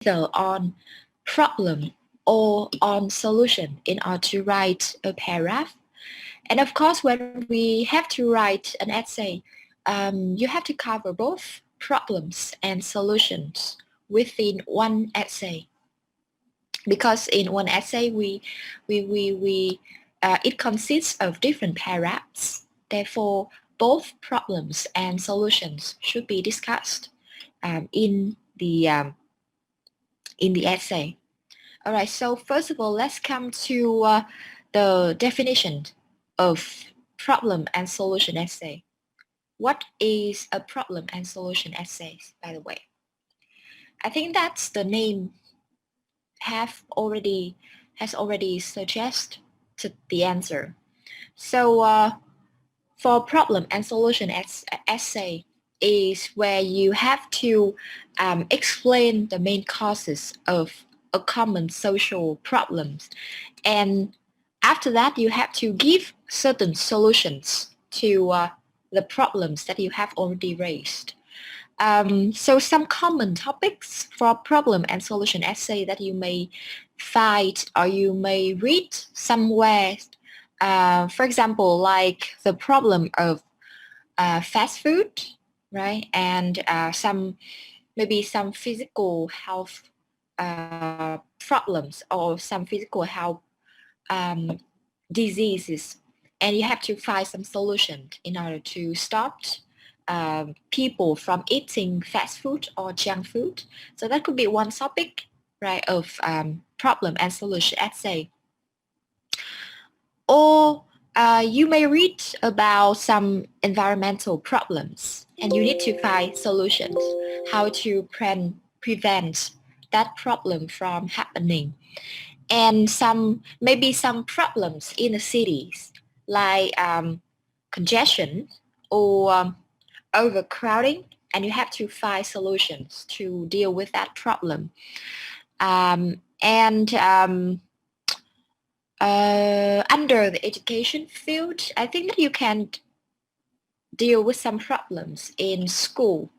either on problem or on solution in order to write a paragraph. And of course, when we have to write an essay, you have to cover both problems and solutions within one essay. Because in one essay, it consists of different paragraphs. Therefore, both problems and solutions should be discussed in the essay. All right. So first of all, let's come to the definition of problem and solution essay. What is a problem and solution essay, by the way? I think that's the name has already suggested the answer. So for problem and solution essay is where you have to explain the main causes of a common social problems, and after that you have to give certain solutions to the problems that you have already raised. So some common topics for problem and solution essay that you may find or you may read somewhere. For example, like the problem of fast food, right? And maybe some physical health problems or some physical health diseases. And you have to find some solution in order to stop people from eating fast food or junk food. So that could be one topic, right, of problem and solution essay. Or you may read about some environmental problems and you need to find solutions, how to prevent that problem from happening. And maybe some problems in the cities like congestion or overcrowding, and you have to find solutions to deal with that problem. Under the education field, I think that you can deal with some problems in school.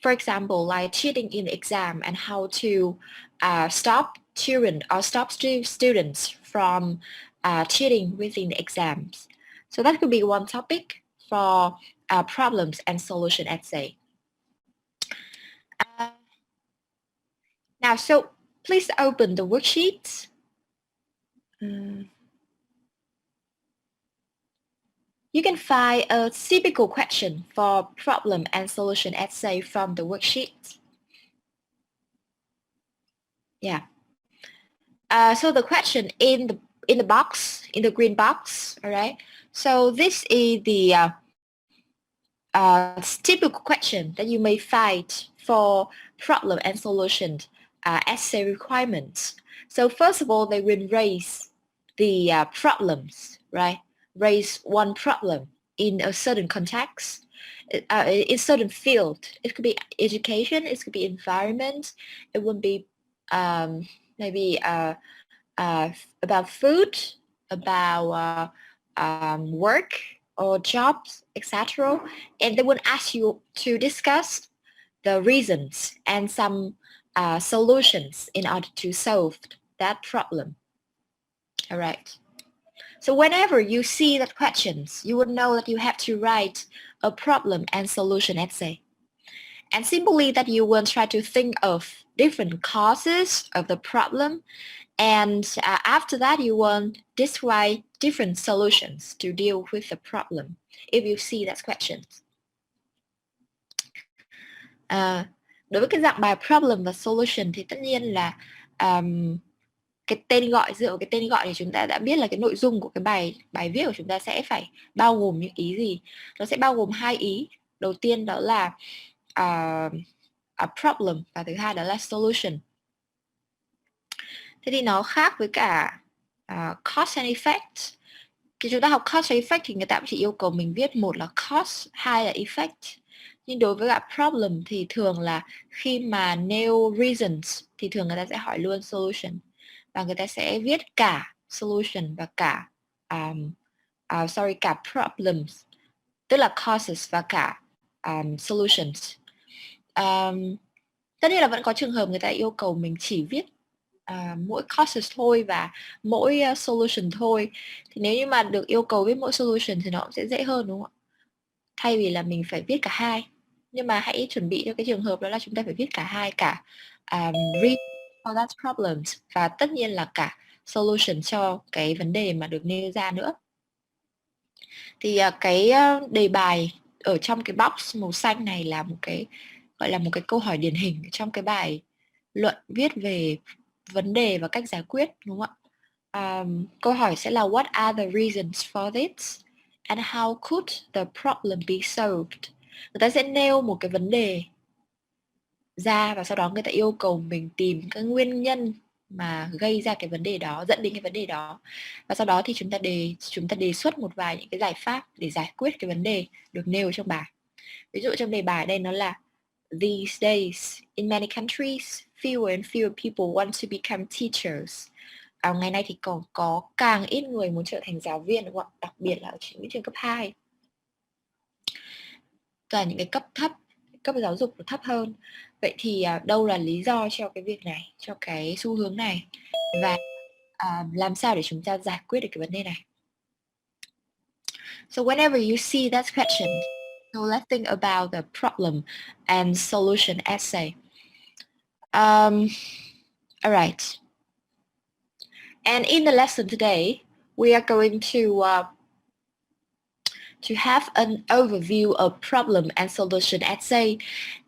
For example, like cheating in the exam and how to stop students from cheating within the exams. So that could be one topic for problems and solution essay. Now, so please open the worksheet. You can find a typical question for problem and solution essay from the worksheet. Yeah. So the question in the box, in the green box, all right. So this is the typical question that you may find for problem and solution essay requirements. So first of all, they will raise the problems, right? Raise one problem in a certain context, in certain field. It could be education, it could be environment, it would be maybe about food, about work or jobs, etc. And they would ask you to discuss the reasons and some solutions in order to solve that problem. All right. So whenever you see that questions, you would know that you have to write a problem and solution essay. And simply that you will try to think of different causes of the problem. And after that, you will describe different solutions to deal with the problem if you see that questions. Đối với cái dạng bài problem và solution thì tất nhiên là cái tên gọi, dựa vào cái tên gọi thì chúng ta đã biết là cái nội dung của cái bài viết của chúng ta sẽ phải bao gồm những ý gì. Nó sẽ bao gồm hai ý. Đầu tiên đó là a problem và thứ hai đó là solution. Thế thì nó khác với cả cause and effect. Khi chúng ta học cause and effect thì người ta cũng chỉ yêu cầu mình viết một là cause, hai là effect. Nhưng đối với cả problem thì thường là khi mà nêu reasons thì thường người ta sẽ hỏi luôn solution. Và người ta sẽ viết cả solution và cả cả problems, tức là causes và cả solutions. Tất nhiên là vẫn có trường hợp người ta yêu cầu mình chỉ viết mỗi causes thôi và mỗi solution thôi. Thì nếu như mà được yêu cầu viết mỗi solution thì nó cũng sẽ dễ hơn, đúng không ạ? Thay vì là mình phải viết cả hai. Nhưng mà hãy chuẩn bị cho cái trường hợp đó là chúng ta phải viết cả hai, cả reason for that problems và tất nhiên là cả solution cho cái vấn đề mà được nêu ra nữa. Thì cái đề bài ở trong cái box màu xanh này là một cái gọi là một cái câu hỏi điển hình trong cái bài luận viết về vấn đề và cách giải quyết, đúng không ạ? Câu hỏi sẽ là what are the reasons for this and how could the problem be solved. Người ta sẽ nêu một cái vấn đề ra và sau đó người ta yêu cầu mình tìm cái nguyên nhân mà gây ra cái vấn đề đó, dẫn đến cái vấn đề đó. Và sau đó thì chúng ta đề xuất một vài những cái giải pháp để giải quyết cái vấn đề được nêu trong bài. Ví dụ trong đề bài đây nó là these days in many countries fewer and fewer people want to become teachers. Ngày nay thì còn có càng ít người muốn trở thành giáo viên, đúng không ạ? Đặc biệt là ở những trường cấp 2. Cả những cái cấp thấp, cấp giáo dục thấp hơn. Vậy thì đâu là lý do cho cái việc này, cho cái xu hướng này và làm sao để chúng ta giải quyết được cái vấn đề này. So whenever you see that question, so let's think about the problem and solution essay. All right. And in the lesson today, we are going to have an overview of problem and solution essay,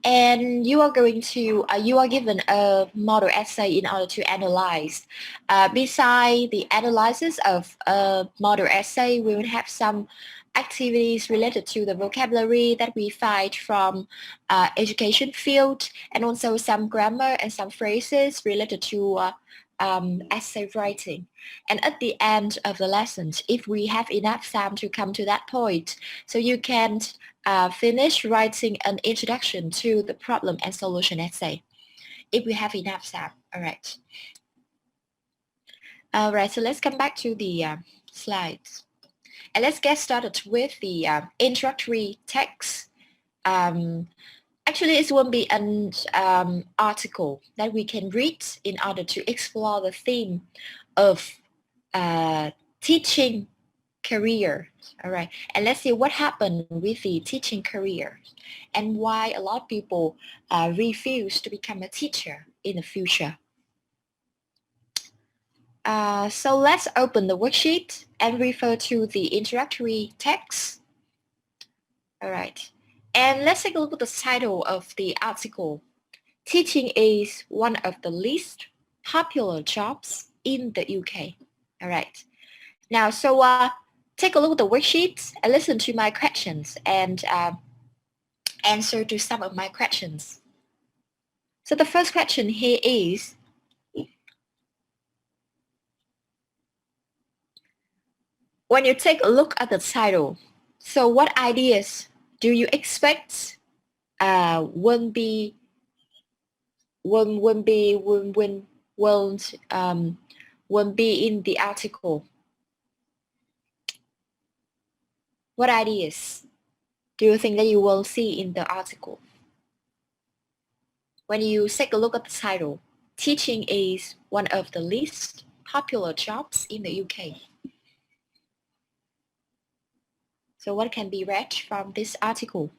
and you are given a model essay in order to analyze. Beside the analysis of a model essay, we will have some activities related to the vocabulary that we find from education field, and also some grammar and some phrases related to essay writing. And at the end of the lessons, if we have enough time to come to that point, so you can finish writing an introduction to the problem and solution essay, if we have enough time. All right. All right, so let's come back to the slides. And let's get started with the introductory text. Actually, it won't be an article that we can read in order to explore the theme of teaching career. All right, and let's see what happened with the teaching career and why a lot of people refuse to become a teacher in the future. So let's open the worksheet and refer to the introductory text. All right. And let's take a look at the title of the article. Teaching is one of the least popular jobs in the UK. All right. Now, so take a look at the worksheet and listen to my questions and answer to some of my questions. So the first question here is, when you take a look at the title, so what ideas do you expect won't be in the article? What ideas do you think that you will see in the article? When you take a look at the title, teaching is one of the least popular jobs in the UK. So what can be read from this article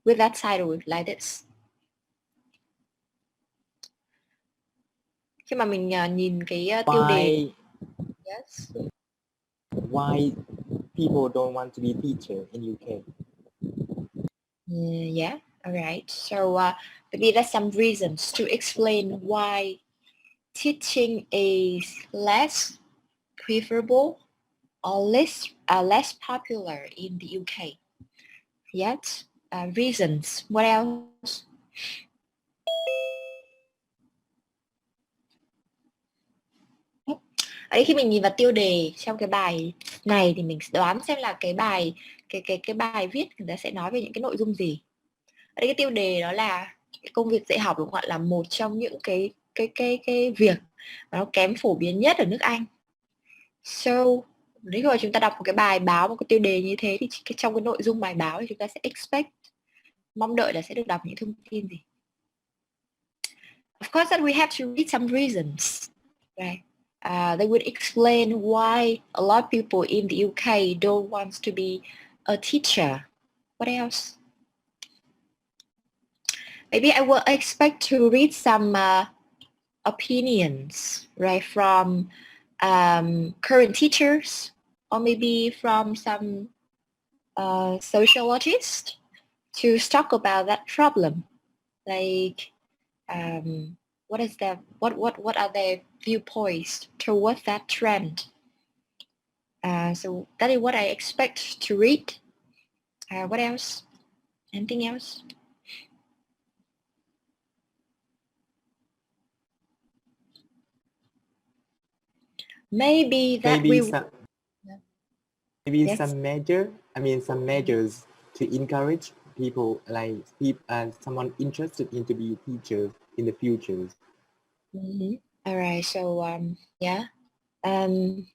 with that title like this? Khi mà mình nhìn cái tiêu đề, yes. Why people don't want to be teacher in UK? Yeah, all right. So maybe there's some reasons to explain why teaching is less preferable or less popular in the UK. Yet, reasons. What else? Ở đây khi mình nhìn vào tiêu đề trong cái bài này thì mình đoán xem là cái bài viết người ta sẽ nói về những cái nội dung gì. Ở đây cái tiêu đề đó là cái công việc dạy học, đúng không ạ, là một trong những cái việc mà nó kém phổ biến nhất ở nước Anh. So nếu mà chúng ta đọc một cái bài báo, một cái tiêu đề như thế thì trong cái nội dung bài báo thì chúng ta sẽ mong đợi là sẽ được đọc những thông tin gì. Of course, that we have to read some reasons, right? They would explain why a lot of people in the UK don't want to be a teacher. What else? Maybe I will expect to read some opinions, right, from current teachers, or maybe from some sociologists to talk about that problem. Like, what is that? What are their viewpoints towards that trend? So that is what I expect to read. What else? Anything else? Maybe that Maybe we. some maybe Yes. some some measures to encourage people like someone interested in to be a teacher in the future. Mm-hmm. All right. So yeah. Um,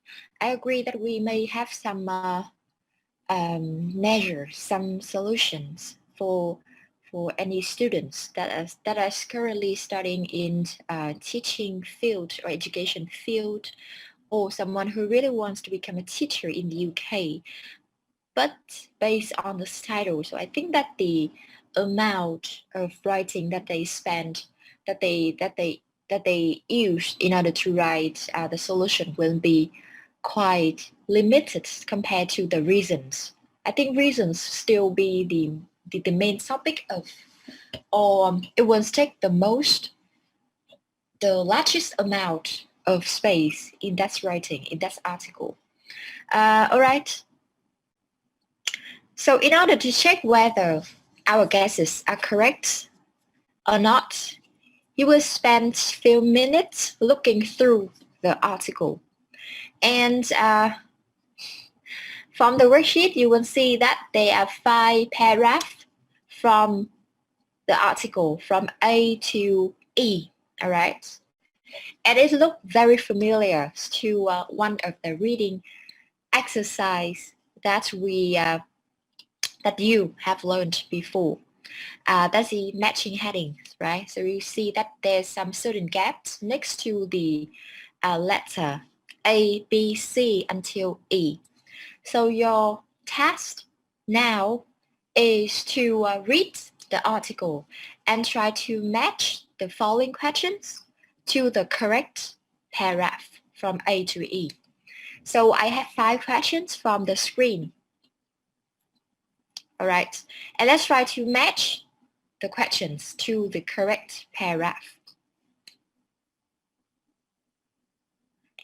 I agree that we may have some measures, some solutions for any students that are currently studying in teaching field or education field, or someone who really wants to become a teacher in the UK, but based on the title. So I think that the amount of writing that they spend, that they use in order to write the solution will be quite limited compared to the reasons. I think reasons still be the main topic of, or it will take the largest amount of space in that writing, in that article. All right. So in order to check whether our guesses are correct or not, you will spend few minutes looking through the article. And from the worksheet, you will see that there are 5 paragraphs from the article from A to E. All right. And it looks very familiar to one of the reading exercise that that you have learned before. That's the matching headings, right? So you see that there's some certain gaps next to the letter A, B, C until E. So your task now is to read the article and try to match the following questions to the correct paragraph from A to E. So I have 5 questions from the screen. All right. And let's try to match the questions to the correct paragraph.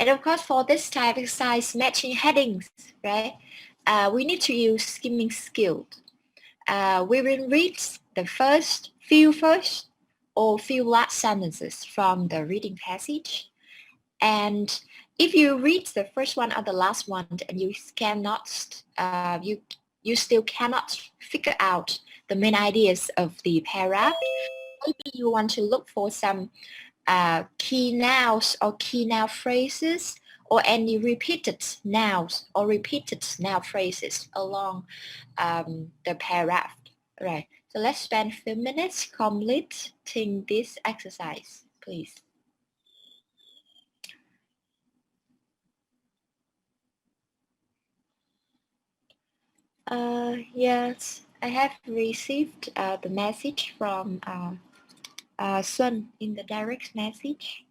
And of course, for this type of exercise, matching headings, right? We need to use skimming skill. We will read the first or few last sentences from the reading passage. And if you read the first one or the last one and you still cannot figure out the main ideas of the paragraph, maybe you want to look for some key nouns or key noun phrases, or any repeated nouns or repeated noun phrases along the paragraph. Right. So let's spend a few minutes completing this exercise, please. Yes, I have received the message from Sun in the direct message.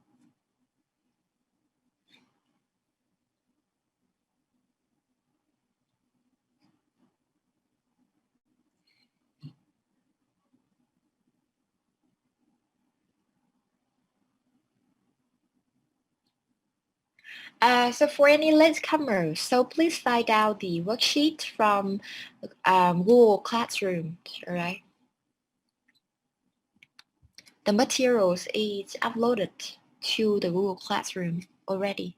So for any latecomers, so please find out the worksheet from Google Classroom, all right? The materials is uploaded to the Google Classroom already.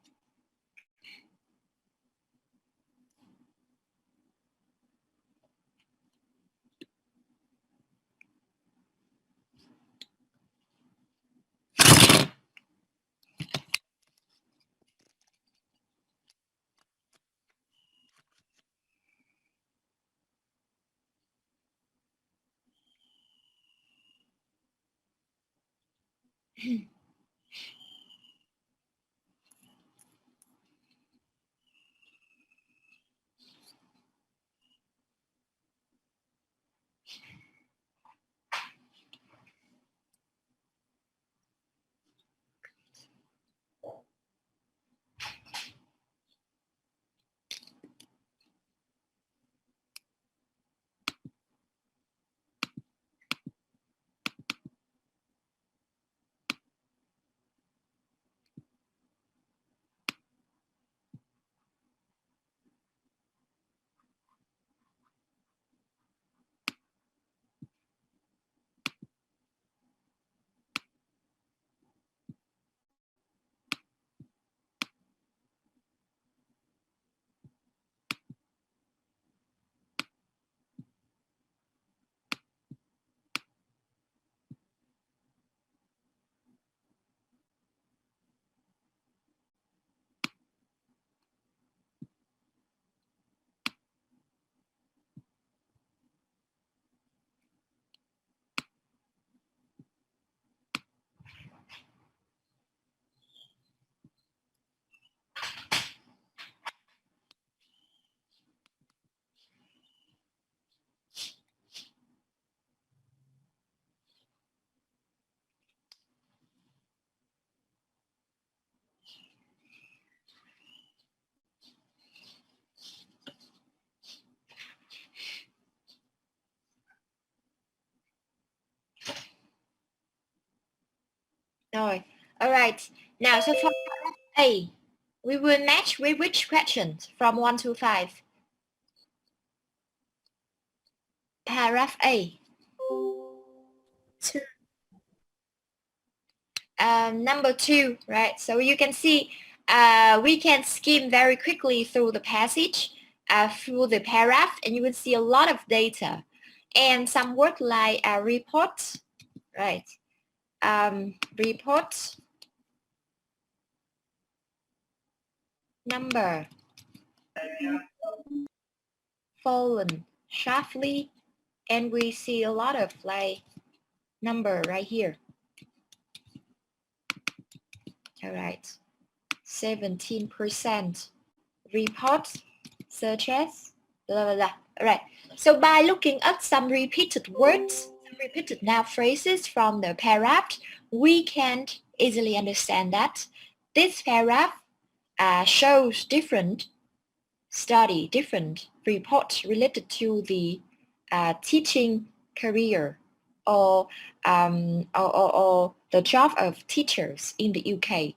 Rồi. All right. Now, so for A, we will match with which questions from 1 to 5? Paragraph A. 2. Number 2, right? So you can see we can skim very quickly through the passage, through the paragraph, and you will see a lot of data. And some word like report, right? Report, number, fallen sharply, and we see a lot of like number right here. All right, 17% report, such as blah blah blah. All right, so by looking at some repeated words, some repeated noun phrases from the paragraph, we can easily understand that this paragraph shows different study, different reports related to the teaching career or the job of teachers in the UK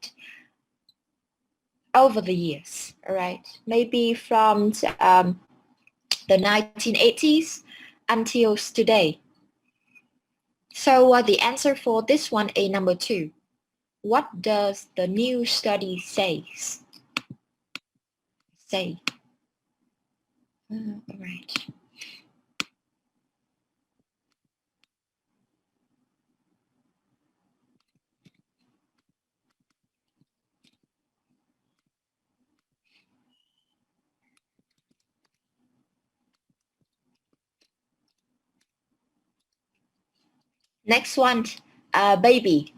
over the years, all right? Maybe from the 1980s until today. So the answer for this one, A number 2. What does the new study say? All right. Next one, baby.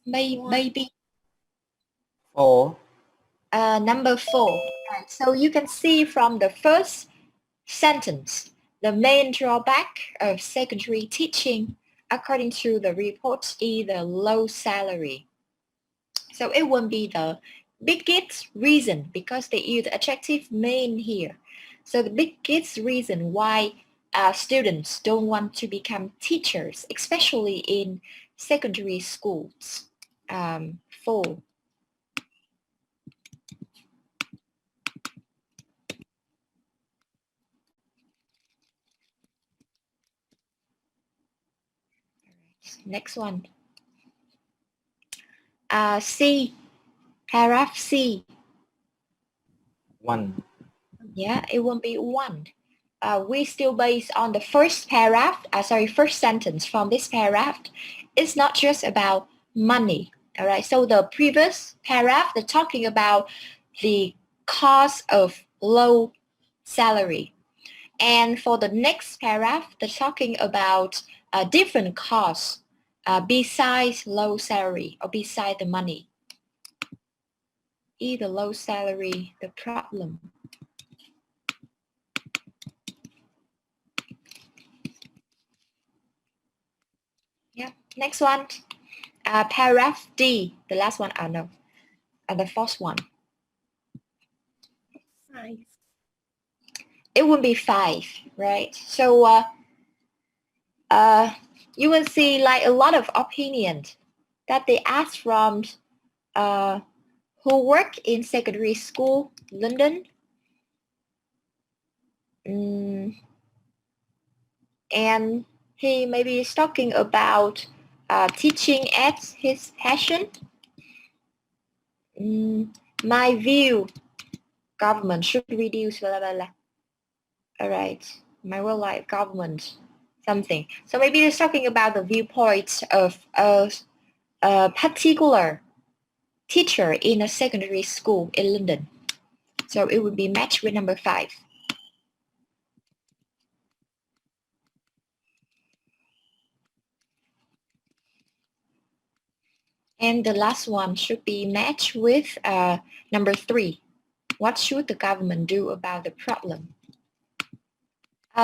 Baby. 4. Number 4. Right. So you can see from the first sentence, the main drawback of secondary teaching, according to the report, is the low salary. So it won't be the biggest reason because they use the adjective main here. So the biggest reason why students don't want to become teachers, especially in secondary schools. 4. Next one. C, paragraph C. 1. Yeah, it won't be 1. We still based on the first paragraph, first sentence from this paragraph. It's not just about money, all right? So the previous paragraph, they're talking about the cost of low salary. And for the next paragraph, they're talking about different cause besides low salary or besides the money. Either low salary, the problem. Yeah. Next one, paragraph D, the last one. No, the first one. 5. It would be 5, right? So you will see like a lot of opinions that they ask from who work in secondary school, London. And he maybe is talking about teaching as his passion. My view, government should reduce blah, blah, blah. All right, my real life government, something. So maybe he's talking about the viewpoints of a particular teacher in a secondary school in London. So it would be matched with number 5. And the last one should be matched with number 3. What should the government do about the problem?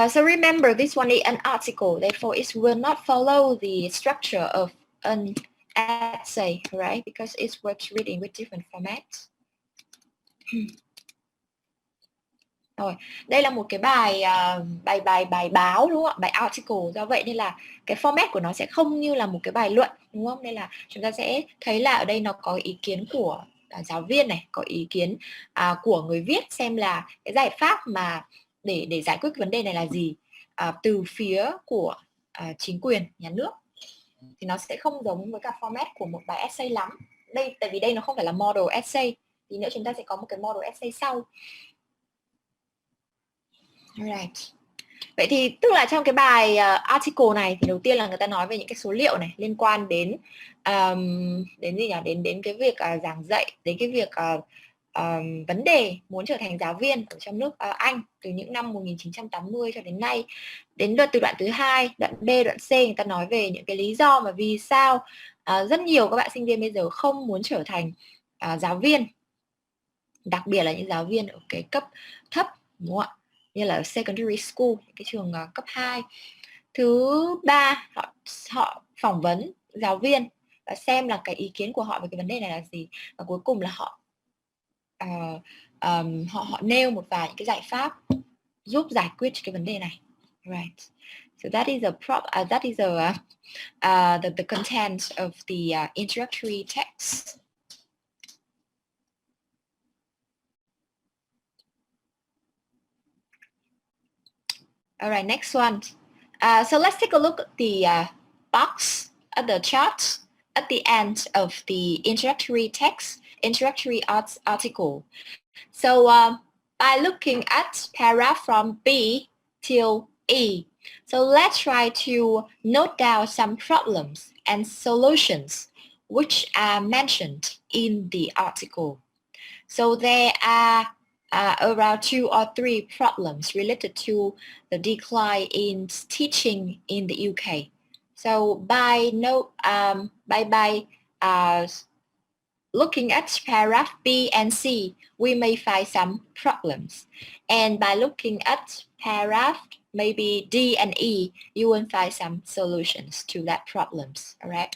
So remember, this one is an article, therefore it will not follow the structure of an essay, right? Because it's worth reading with different formats. Rồi, đây là một cái bài báo đúng không ạ? Bài article, do vậy nên là cái format của nó sẽ không như là một cái bài luận, đúng không? Nên là chúng ta sẽ thấy là ở đây nó có ý kiến của giáo viên này, có ý kiến của người viết xem là cái giải pháp mà để giải quyết cái vấn đề này là gì từ phía của chính quyền, nhà nước. Thì nó sẽ không giống với cả format của một bài essay lắm. Đây, tại vì đây nó không phải là model essay, thì nữa chúng ta sẽ có một cái model essay sau. Right. Vậy thì tức là trong cái bài article này thì đầu tiên là người ta nói về những cái số liệu này liên quan đến đến gì nhỉ? Đến cái việc giảng dạy, đến cái việc vấn đề muốn trở thành giáo viên ở trong nước Anh từ những năm 1980 cho đến nay. Đến từ đoạn thứ 2, đoạn B, đoạn C người ta nói về những cái lý do mà vì sao rất nhiều các bạn sinh viên bây giờ không muốn trở thành giáo viên, đặc biệt là những giáo viên ở cái cấp thấp, đúng không ạ? Như là secondary school, cái trường cấp 2. Thứ 3, họ phỏng vấn giáo viên và xem là cái ý kiến của họ về cái vấn đề này là gì, và cuối cùng là họ nêu một vài những cái giải pháp giúp giải quyết cái vấn đề này. Right. So that is the content of the introductory text. All right, next one. So let's take a look at the box at the chart at the end of the introductory text, introductory article. So by looking at paragraph from B till E, so let's try to note down some problems and solutions which are mentioned in the article. So there are around 2 or 3 problems related to the decline in teaching in the UK. So by looking at paragraph B and C, we may find some problems. And by looking at paragraph maybe D and E, you will find some solutions to that problems. All right.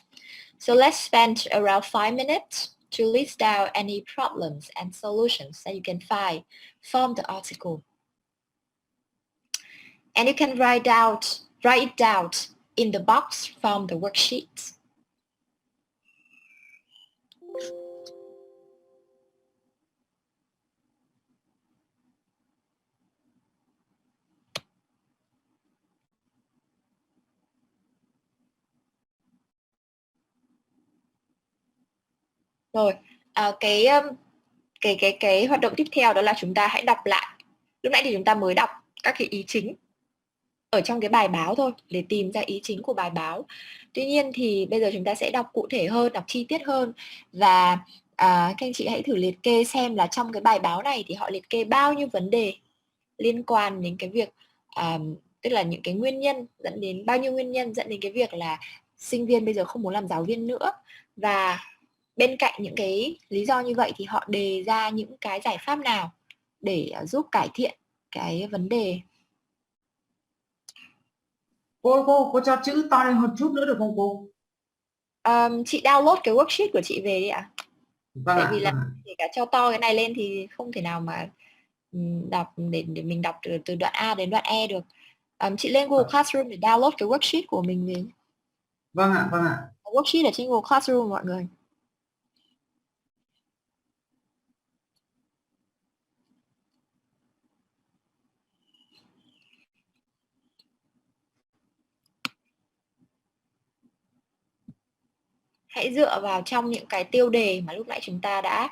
So let's spend around 5 minutes to list down any problems and solutions that you can find from the article. And you can write it down in the box from the worksheet. Rồi, cái hoạt động tiếp theo đó là chúng ta hãy đọc lại. Lúc nãy thì chúng ta mới đọc các cái ý chính ở trong cái bài báo thôi để tìm ra ý chính của bài báo. Tuy nhiên thì bây giờ chúng ta sẽ đọc cụ thể hơn, đọc chi tiết hơn, và các anh chị hãy thử liệt kê xem là trong cái bài báo này thì họ liệt kê bao nhiêu vấn đề liên quan đến cái việc tức là những cái nguyên nhân dẫn đến, bao nhiêu nguyên nhân dẫn đến cái việc là sinh viên bây giờ không muốn làm giáo viên nữa. Và bên cạnh những cái lý do như vậy thì họ đề ra những cái giải pháp nào để giúp cải thiện cái vấn đề. Cô cho chữ to lên một chút nữa được không cô? Chị download cái worksheet của chị về đi ạ. Vâng Tại ạ, vì là vâng ạ. kể cả cho to cái này lên thì không thể nào mà đọc để mình đọc từ đoạn A đến đoạn E được. Chị lên Google Classroom để download cái worksheet của mình về. Vâng ạ, vâng ạ. Worksheet ở trên Google Classroom mọi người. Hãy dựa vào trong những cái tiêu đề mà lúc nãy chúng ta đã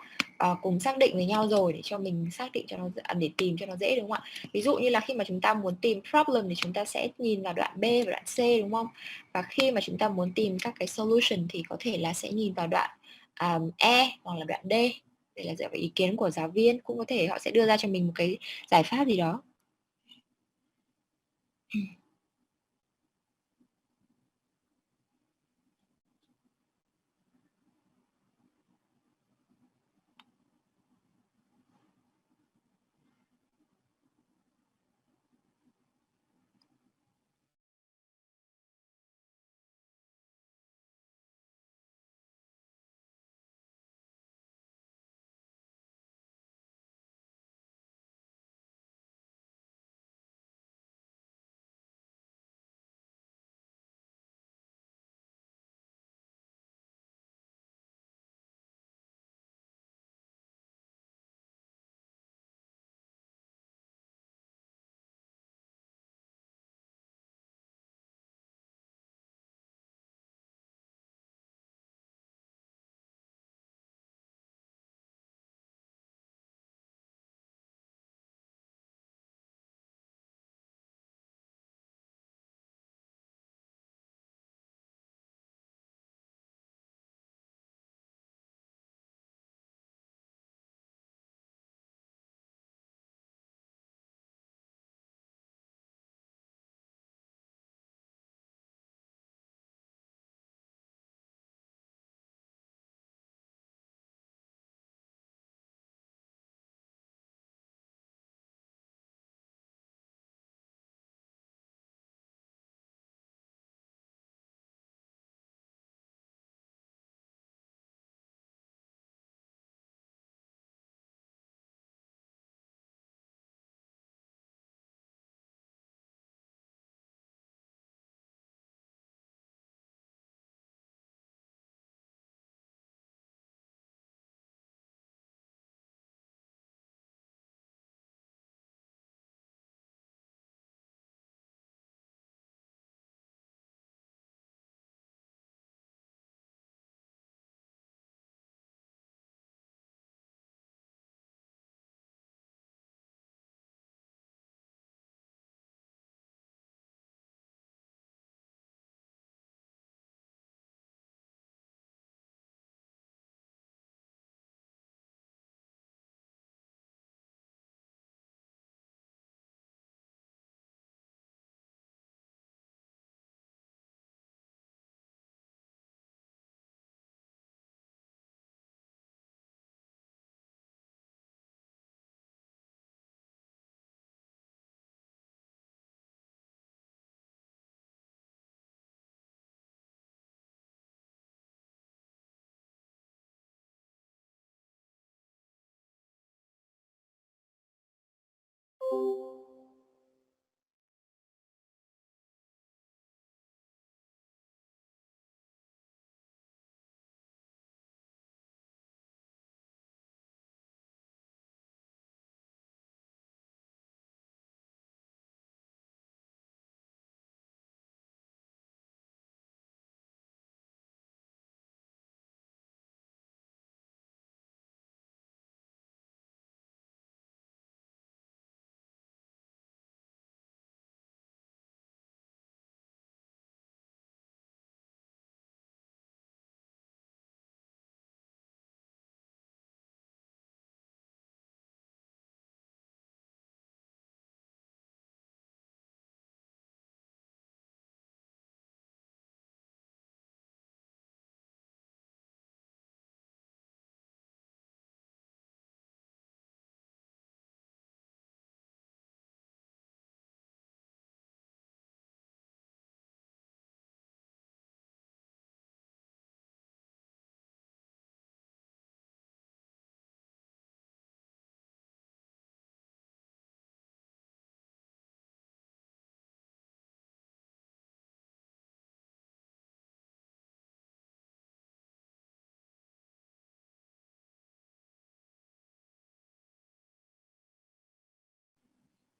cùng xác định với nhau rồi để cho mình xác định cho nó, để tìm cho nó dễ, đúng không ạ? Ví dụ như là khi mà chúng ta muốn tìm problem thì chúng ta sẽ nhìn vào đoạn B và đoạn C, đúng không? Và khi mà chúng ta muốn tìm các cái solution thì có thể là sẽ nhìn vào đoạn E hoặc là đoạn D, để là dựa vào ý kiến của giáo viên, cũng có thể họ sẽ đưa ra cho mình một cái giải pháp gì đó.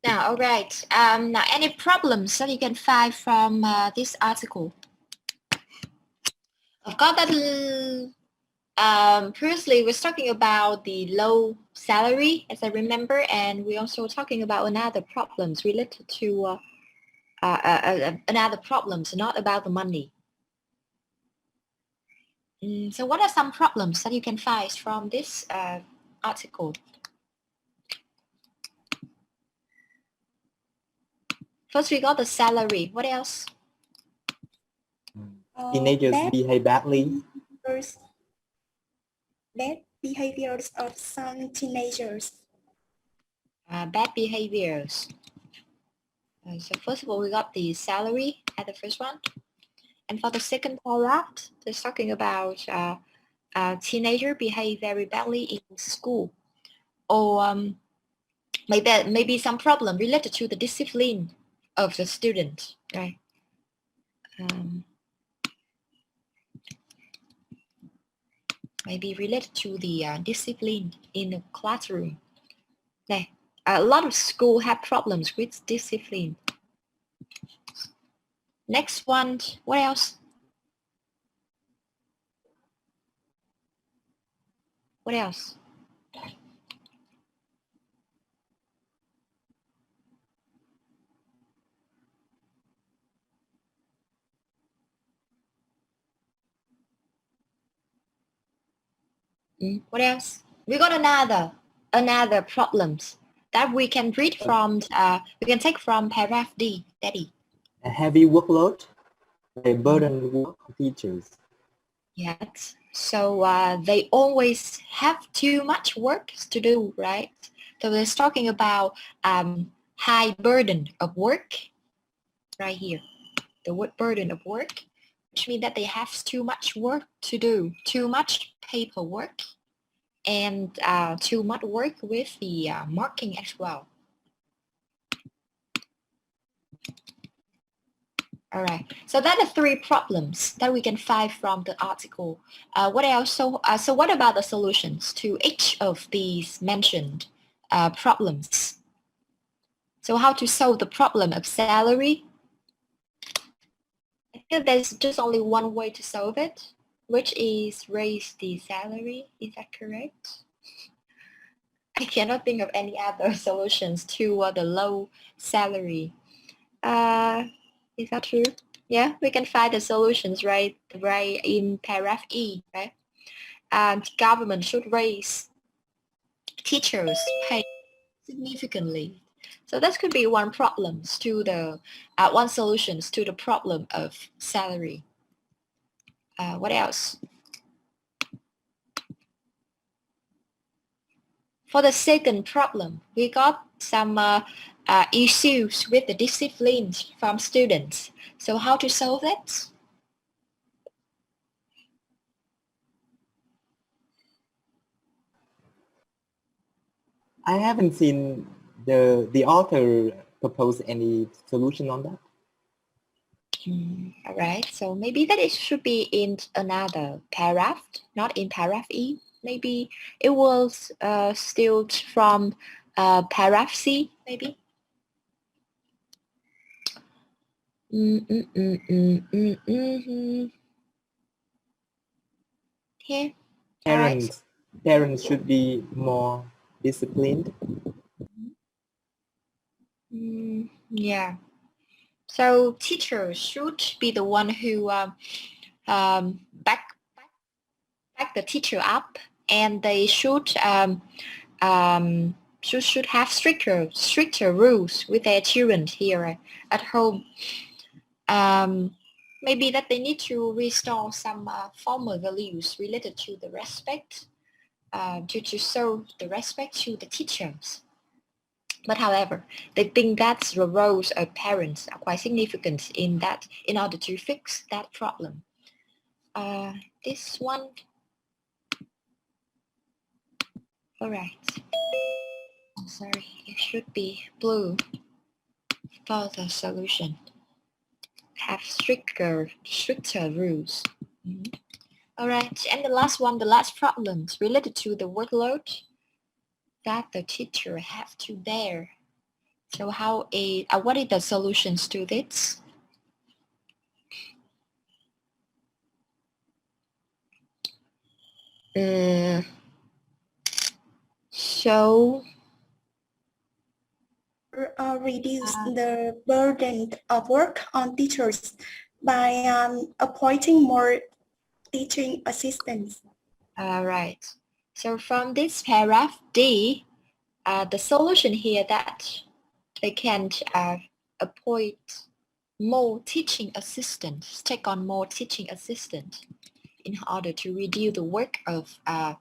Now, all right. Now, any problems that you can find from this article? I've got that. Previously, we're talking about the low salary, as I remember, and we're also talking about another problems related to another problems, not about the money. So, what are some problems that you can find from this article? First, we got the salary. What else? Teenagers Bad behave badly. bad behaviors of some teenagers. Bad behaviors. So first of all, we got the salary at the first one. And for the second paragraph, they're talking about teenager behave very badly in school. Or maybe some problem related to the discipline of the student, right? Maybe related to the discipline in the classroom. Okay. A lot of schools have problems with discipline. Next one, what else? What else? What else? We got another problems that we can read from, we can take from paragraph D, Daddy. A heavy workload, a burden work on teachers. Yes. So they always have too much work to do, right? So they're talking about high burden of work right here. The word burden of work, which means that they have too much work to do, too much paperwork, and too much work with the marking as well. All right, so that are three problems that we can find from the article. What else? So what about the solutions to each of these mentioned problems? So how to solve the problem of salary? I think there's just only one way to solve it, which is raise the salary. Is that correct? I cannot think of any other solutions to the low salary. Is that true? Yeah, we can find the solutions right in paragraph E, right? And government should raise teachers' pay significantly. So that could be one problems to the one solutions to the problem of salary. What else? For the second problem, we got some issues with the discipline from students. So how to solve it? I haven't seen the author propose any solution on that. All right, so maybe that it should be in another paragraph, not in paragraph E. Maybe it was still from paragraph C, maybe. Here, all right. Parents should be more disciplined. Yeah. So teachers should be the one who back the teacher up, and they should have stricter rules with their children here at home. Maybe that they need to restore some formal values related to the respect, to show the respect to the teachers. But however, they think that the roles of parents are quite significant in that, in order to fix that problem. This one, all right. I'm sorry, it should be blue for the solution. Have stricter rules. All right, and the last one, the last problems related to the workload that the teacher have to bear. So what is the solutions to this? So reduce the burden of work on teachers by appointing more teaching assistants. right. So from this paragraph D, the solution here that they can appoint more teaching assistants, take on more teaching assistants in order to reduce the work of a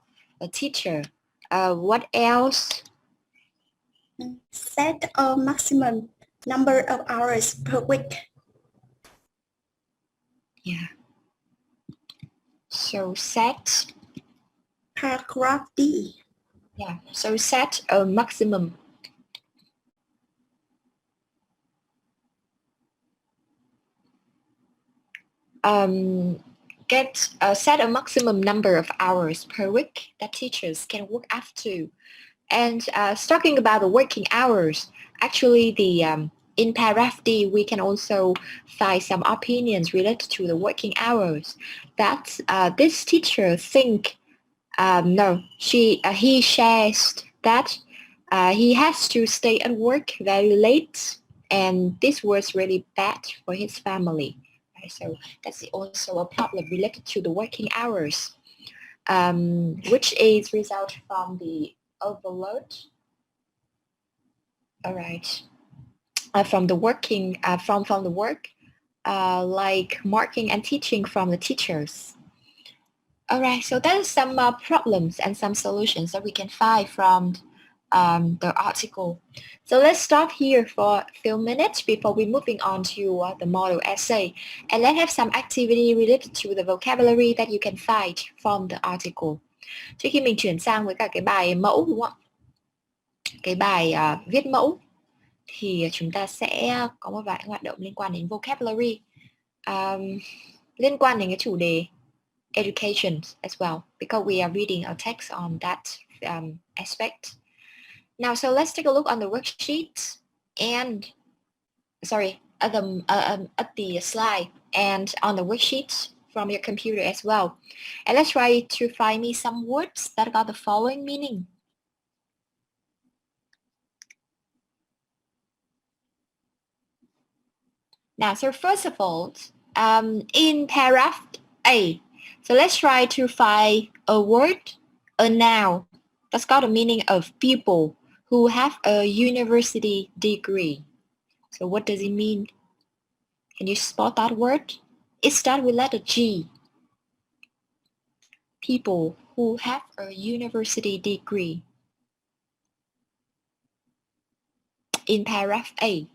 teacher. What else? Set a maximum number of hours per week. Yeah. So set. Paragraph D. Yeah. So set a maximum. Set a maximum number of hours per week that teachers can work up to. And talking about the working hours, actually in paragraph D, we can also find some opinions related to the working hours. That this teacher he shares that he has to stay at work very late, and this was really bad for his family. Right? So that's also a problem related to the working hours, which is result from the overload. All right, from the working from the work, like marking and teaching from the teachers. All right, so that is some problems and some solutions that we can find from the article. So let's stop here for a few minutes before we moving on to the model essay, and let's have some activity related to the vocabulary that you can find from the article. Trước khi mình chuyển sang với cả cái bài mẫu đúng không ạ? Cái bài viết mẫu thì chúng ta sẽ có một vài hoạt động liên quan đến vocabulary, liên quan đến cái chủ đề education as well, because we are reading a text on that aspect. Now, so let's take a look on the worksheet and, sorry, at the slide and on the worksheet from your computer as well. And let's try to find me some words that got the following meaning. Now, so first of all, in paragraph A, so let's try to find a word, a noun, that's got a meaning of people who have a university degree. So what does it mean? Can you spot that word? It starts with letter G. People who have a university degree. In paragraph A,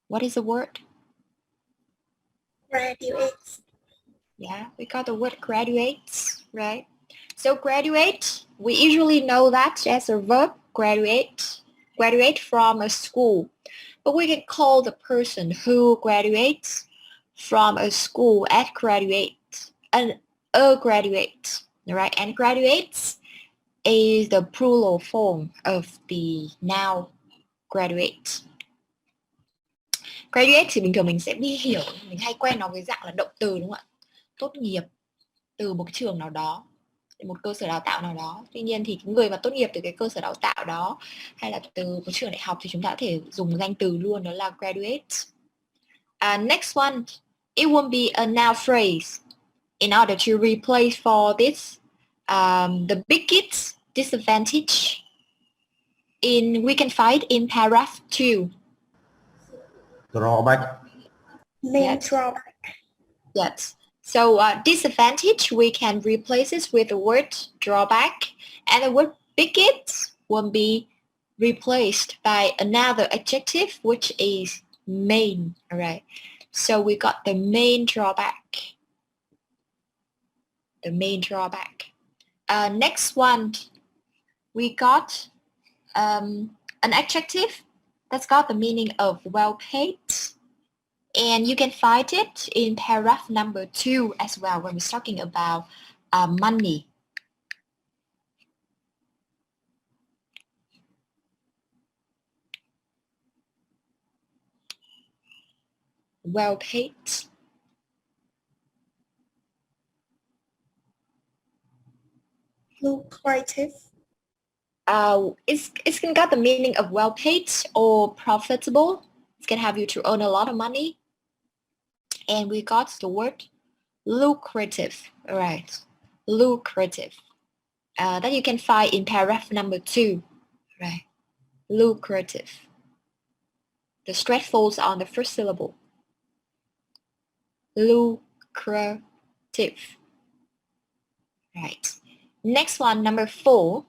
what is the word? Graduates. Yeah, we got the word graduates, right? So graduate, we usually know that as a verb, graduate from a school. But we can call the person who graduates from a school as graduate, a graduate, right? And graduates is the plural form of the noun graduate. Graduate thì bình thường mình sẽ đi hiểu, mình hay quen nó với dạng là động từ đúng không ạ? Tốt nghiệp từ một cái trường nào đó, một cơ sở đào tạo nào đó. Tuy nhiên thì cái người mà tốt nghiệp từ cái cơ sở đào tạo đó hay là từ một trường đại học thì chúng ta có thể dùng danh từ luôn, đó là graduate. Next one, it won't be a noun phrase. In order to replace for this, the biggest disadvantage we can find in paragraph 2. Drawback. Main Yes. drawback. Yes. So disadvantage, we can replace it with the word drawback, and the word bigot will be replaced by another adjective, which is main. All right. So we got the main drawback. The main drawback. Next one, we got an adjective that's got the meaning of well-paid. And you can find it in paragraph number 2 as well when we're talking about money. well paid. Lucrative. It's can got the meaning of well paid or profitable. It can have you to earn a lot of money. And we got the word lucrative. All right, lucrative. That you can find in paragraph number 2. Right, lucrative. The stress falls on the first syllable. Lucrative. Right. Next one, number 4.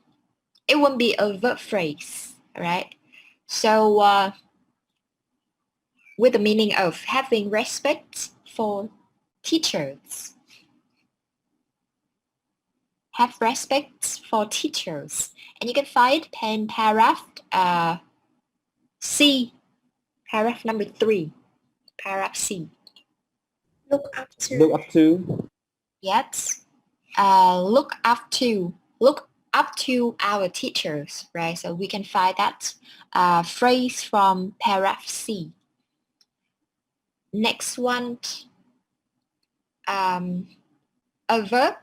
It won't be a verb phrase. All right. So with the meaning of having respect for teachers. Have respect for teachers. And you can find in paragraph C, paragraph number 3, paragraph C. Look up to. Look up to. Yes. Look up to our teachers, right? So we can find that phrase from paragraph C. Next one, a verb.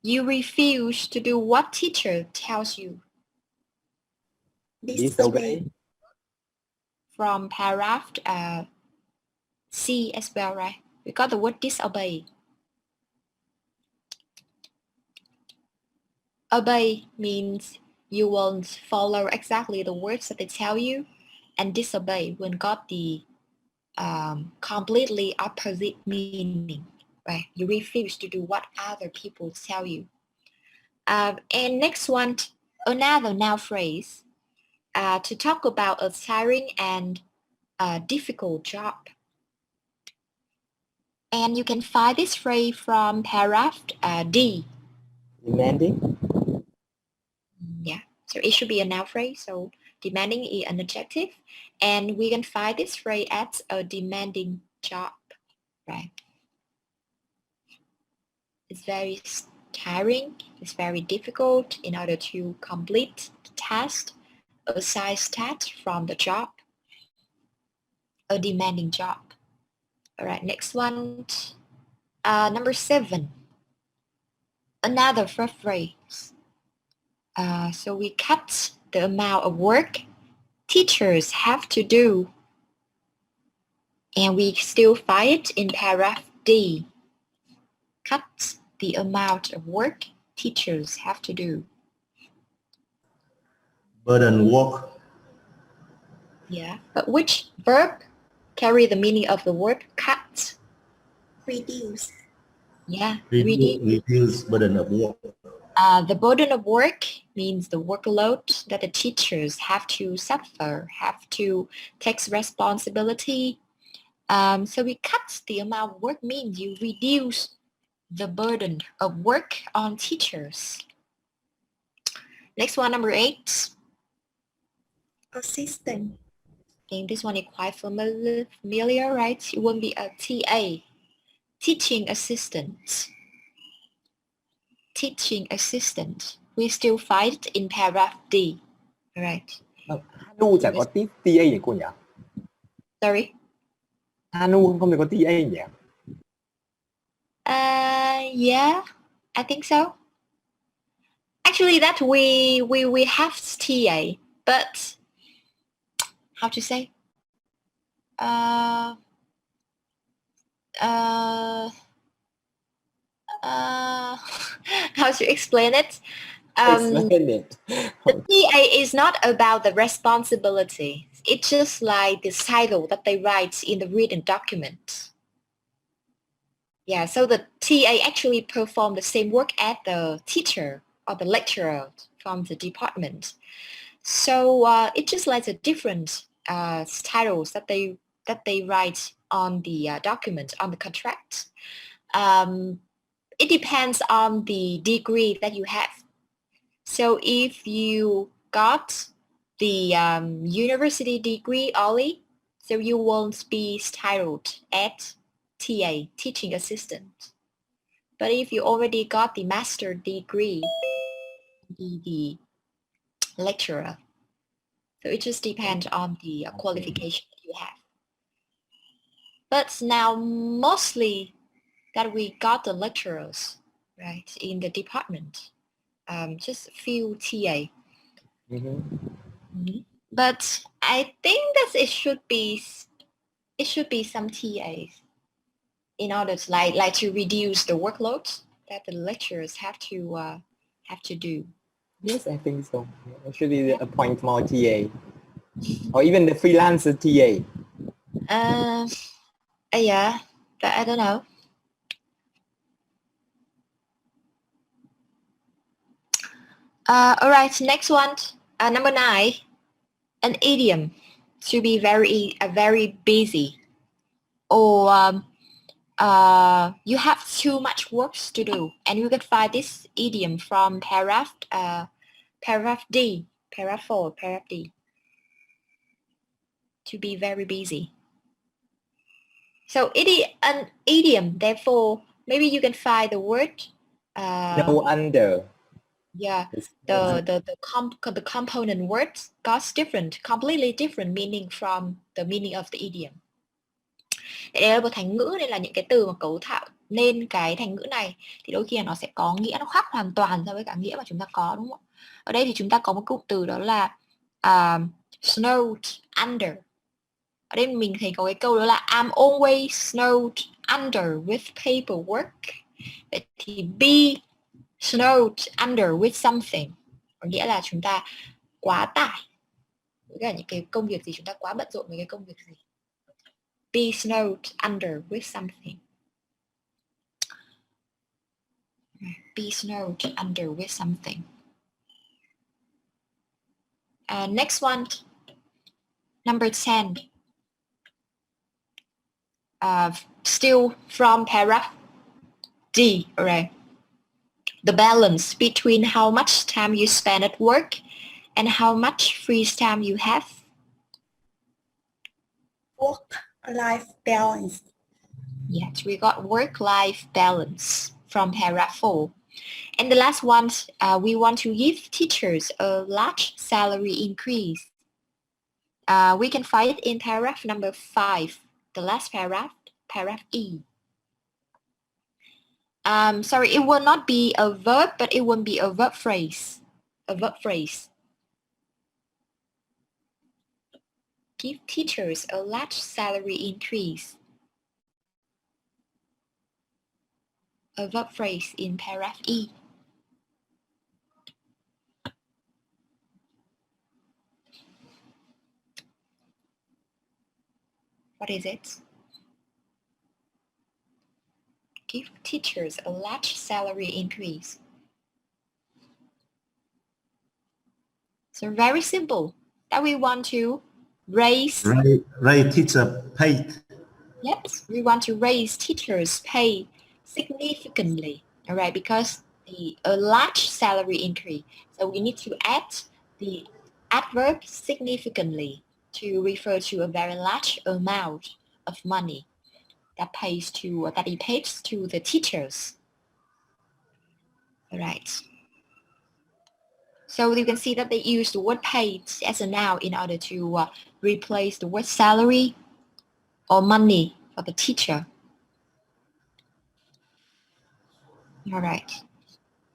You refuse to do what teacher tells you. Disobey. From paragraph C as well, right? We got the word disobey. Obey means you won't follow exactly the words that they tell you, and disobey when got the completely opposite meaning, right? You refuse to do what other people tell you. And next one, another noun phrase to talk about a tiring and difficult job. And you can find this phrase from paragraph D. Demanding. Yeah, so it should be a noun phrase. So demanding is an adjective. And we can find this phrase as a demanding job, right? It's very tiring. It's very difficult in order to complete the task, assign task from the job, a demanding job. All right, next one. Number 7. Another verb phrase. So we cut the amount of work teachers have to do, and we still find it in paragraph D. Cut the amount of work teachers have to do. Burden work. Yeah, but which verb carry the meaning of the word cut? Reduce. Yeah, reduce. Reduce burden of work. The burden of work means the workload that the teachers have to suffer, have to take responsibility. So we cut the amount of work means you reduce the burden of work on teachers. Next one, number 8. Assistant. I think this one is quite familiar, right? It won't be a TA, teaching assistant. Teaching assistant. We still find it in paragraph D. All right. Nu chả có TA nhỉ cô nhỉ? Sorry. Nu không thể có TA nhỉ? Yeah, I think so. Actually, that we have TA, but how to say? How to explain it? Explain it. The TA is not about the responsibility. It's just like the title that they write in the written document. Yeah, so the TA actually perform the same work as the teacher or the lecturer from the department. So it's just like the different titles that they write on the document, on the contract. It depends on the degree that you have. So if you got the university degree only, so you won't be titled at TA, teaching assistant. But if you already got the master degree, the lecturer. So it just depends on the qualification that you have. But now mostly that we got the lecturers, right, in the department, just a few TA. But I think that it should be some TAs in order to like to reduce the workload that the lecturers have to do. Yes, I think so. Actually, appoint more TA, or even the freelancer TA. Yeah, but I don't know. All right, next one, number 9, an idiom to be very busy, or you have too much work to do, and you can find this idiom from paragraph D, paragraph 4, paragraph D. To be very busy. So an idiom, therefore, maybe you can find the word. No under. Yeah, the component words got completely different meaning from the meaning of the idiom. Đây là một thành ngữ nên là những cái từ mà cấu tạo nên cái thành ngữ này thì đôi khi nó sẽ có nghĩa nó khác hoàn toàn so với cả nghĩa mà chúng ta có, đúng không? Ở đây thì chúng ta có một cụm từ đó là snowed under. Ở đây mình thấy có cái câu đó là I'm always snowed under with paperwork. Vậy thì be snowed under with something có nghĩa là chúng ta quá tải với cả những cái công việc gì, chúng ta quá bận rộn với cái công việc gì. Be snowed under with something. Be snowed under with something. Next one, number 10. Still from paragraph D, alright. The balance between how much time you spend at work and how much free time you have. Work-life balance. Yes, we got work-life balance from paragraph 4. And the last one, we want to give teachers a large salary increase. We can find it in paragraph number 5, the last paragraph, paragraph E. Sorry, it will not be a verb, but it will be a verb phrase. A verb phrase. Give teachers a large salary increase. A verb phrase in paragraph E. What is it? Give teachers a large salary increase. So very simple. That we want to raise. Raise teacher paid. Yes, we want to raise teachers' pay significantly. All right, because a large salary increase. So we need to add the adverb significantly to refer to a very large amount of money that he pays to the teachers. All right. So you can see that they use the word paid as a noun in order to replace the word salary or money for the teacher. All right.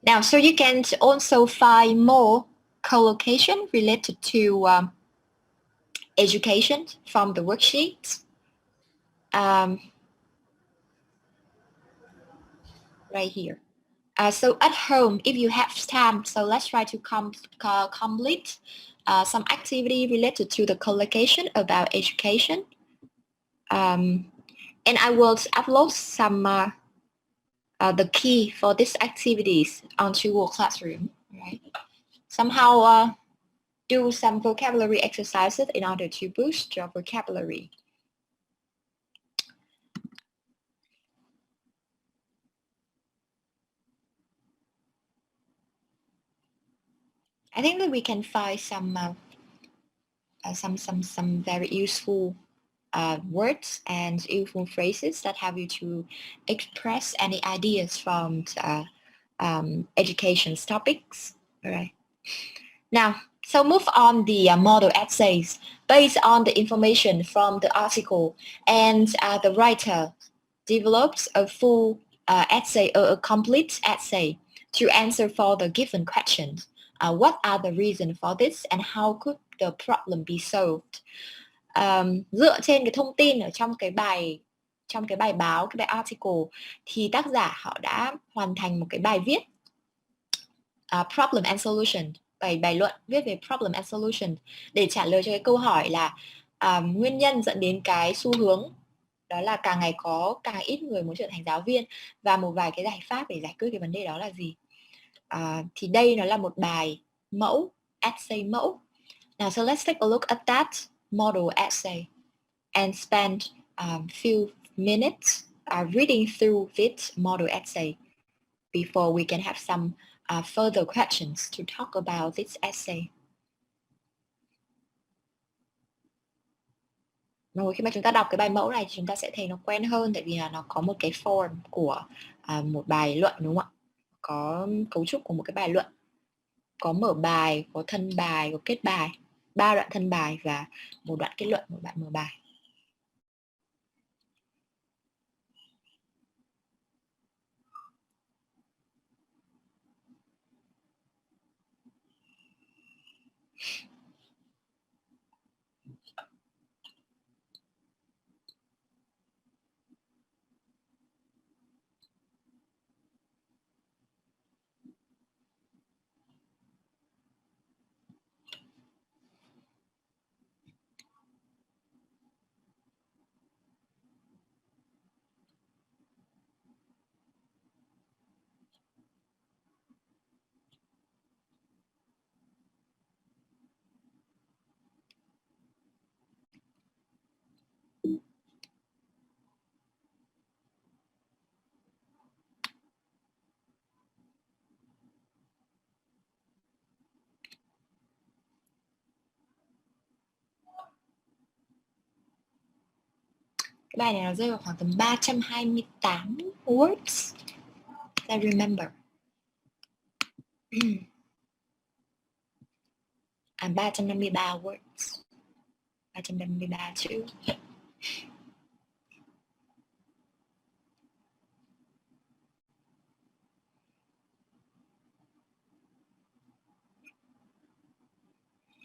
Now, so you can also find more collocation related to education from the worksheet. Right here. So at home, if you have time, so let's try to complete some activity related to the collocation about education. And I will upload some the key for these activities onto Google Classroom. Right? Somehow do some vocabulary exercises in order to boost your vocabulary. I think that we can find some very useful words and useful phrases that help you to express any ideas from education topics. All right. Now, So move on the model essays based on the information from the article, and the writer develops a full essay or a complete essay to answer for the given questions. What are the reasons for this and how could the problem be solved? Dựa trên cái thông tin ở trong cái bài báo, cái bài article, thì tác giả họ đã hoàn thành một cái bài viết problem and solution, bài luận viết về problem and solution để trả lời cho cái câu hỏi là nguyên nhân dẫn đến cái xu hướng đó là càng ngày có càng ít người muốn trở thành giáo viên và một vài cái giải pháp để giải quyết cái vấn đề đó là gì. Thì đây nó là một bài mẫu, essay mẫu. Now so let's take a look at that model essay and spend few minutes reading through this model essay before we can have some further questions to talk about this essay. Rồi khi mà chúng ta đọc cái bài mẫu này thì chúng ta sẽ thấy nó quen hơn, tại vì là nó có một cái form của một bài luận, đúng không ạ? Có cấu trúc của một cái bài luận, có mở bài, có thân bài, có kết bài, 3 đoạn thân bài và một đoạn kết luận, một đoạn mở bài. Cái bài này nó rơi vào khoảng tầm 328 words, I remember. 353 words. 353 chữ.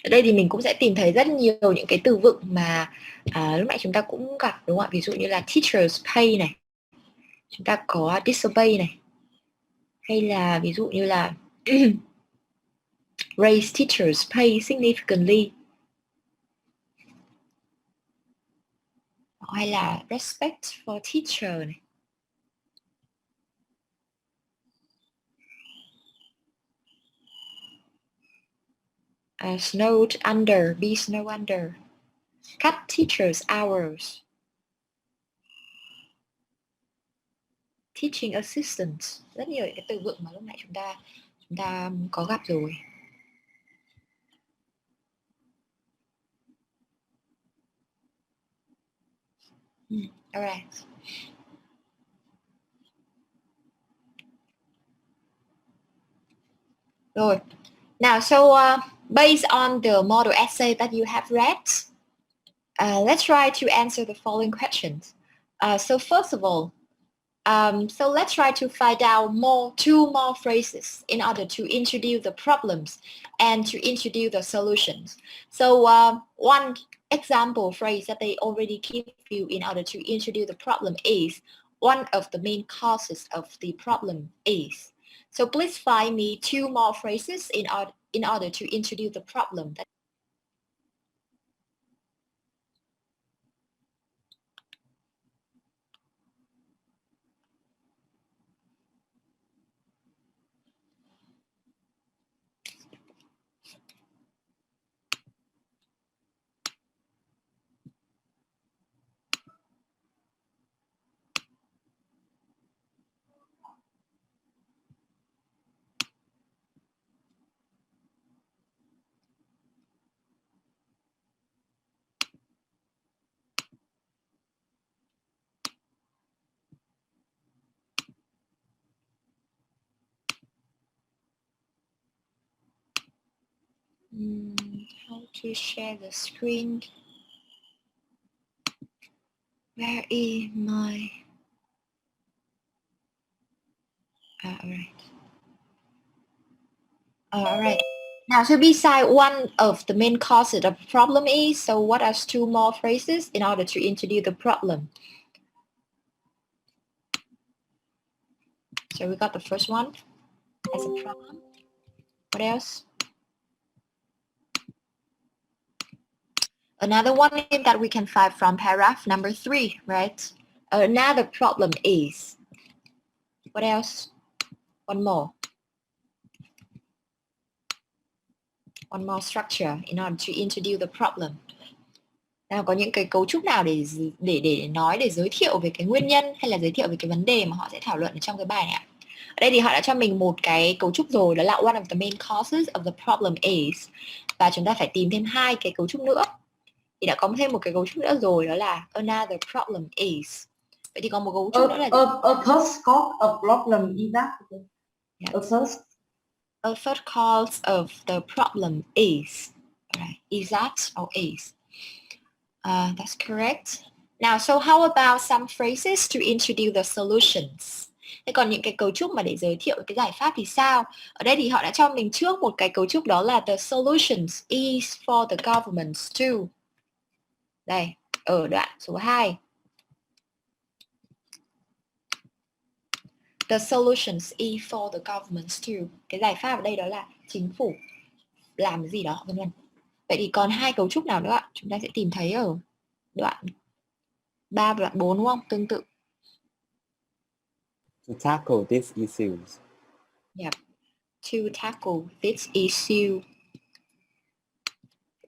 Ở đây thì mình cũng sẽ tìm thấy rất nhiều những cái từ vựng mà lúc nãy chúng ta cũng gặp, đúng không ạ? Ví dụ như là teachers pay này, chúng ta có disobey này, hay là ví dụ như là raise teachers pay significantly, hay là respect for teacher này. Snowed under, be snow under, cut teachers hours, teaching assistant, rất nhiều cái từ vựng mà lúc nãy chúng ta có gặp rồi. Alright. Rồi. Now, so based on the model essay that you have read, let's try to answer the following questions. So first of all, so let's try to find out two more phrases in order to introduce the problems and to introduce the solutions. So one example phrase that they already give you in order to introduce the problem is, one of the main causes of the problem is. So please find me two more phrases in order to introduce the problem. How to share the screen? Where is my... alright. Alright. Now, so beside one of the main causes of the problem is, so what are two more phrases in order to introduce the problem? So we got the first one as a problem. What else? Another one that we can find from paragraph number 3, right? Another problem is. What else? One more. One more structure in order to introduce the problem. Nào, có những cái cấu trúc nào để nói, để giới thiệu về cái nguyên nhân hay là giới thiệu về cái vấn đề mà họ sẽ thảo luận ở trong cái bài này ạ? Ở đây thì họ đã cho mình một cái cấu trúc rồi, đó là one of the main causes of the problem is, và chúng ta phải tìm thêm 2 cái cấu trúc nữa. Thì đã có thêm một cái cấu trúc nữa rồi, đó là another problem is. Vậy thì còn một cấu trúc nữa là A third cause of problem is that. Yes. A third cause of the problem is. Right. Is that or is? That's correct. Now, so how about some phrases to introduce the solutions? Thế còn những cái cấu trúc mà để giới thiệu cái giải pháp thì sao? Ở đây thì họ đã cho mình trước một cái cấu trúc, đó là the solutions is for the governments too. Đây, ở đoạn số 2. The solutions is for the governments too. Cái giải pháp ở đây đó là chính phủ làm cái gì đó, vân vân. Vậy thì còn 2 cấu trúc nào nữa ạ? Chúng ta sẽ tìm thấy ở đoạn 3 và đoạn 4 đúng không? Tương tự. To tackle these issues. Yep. To tackle this issue.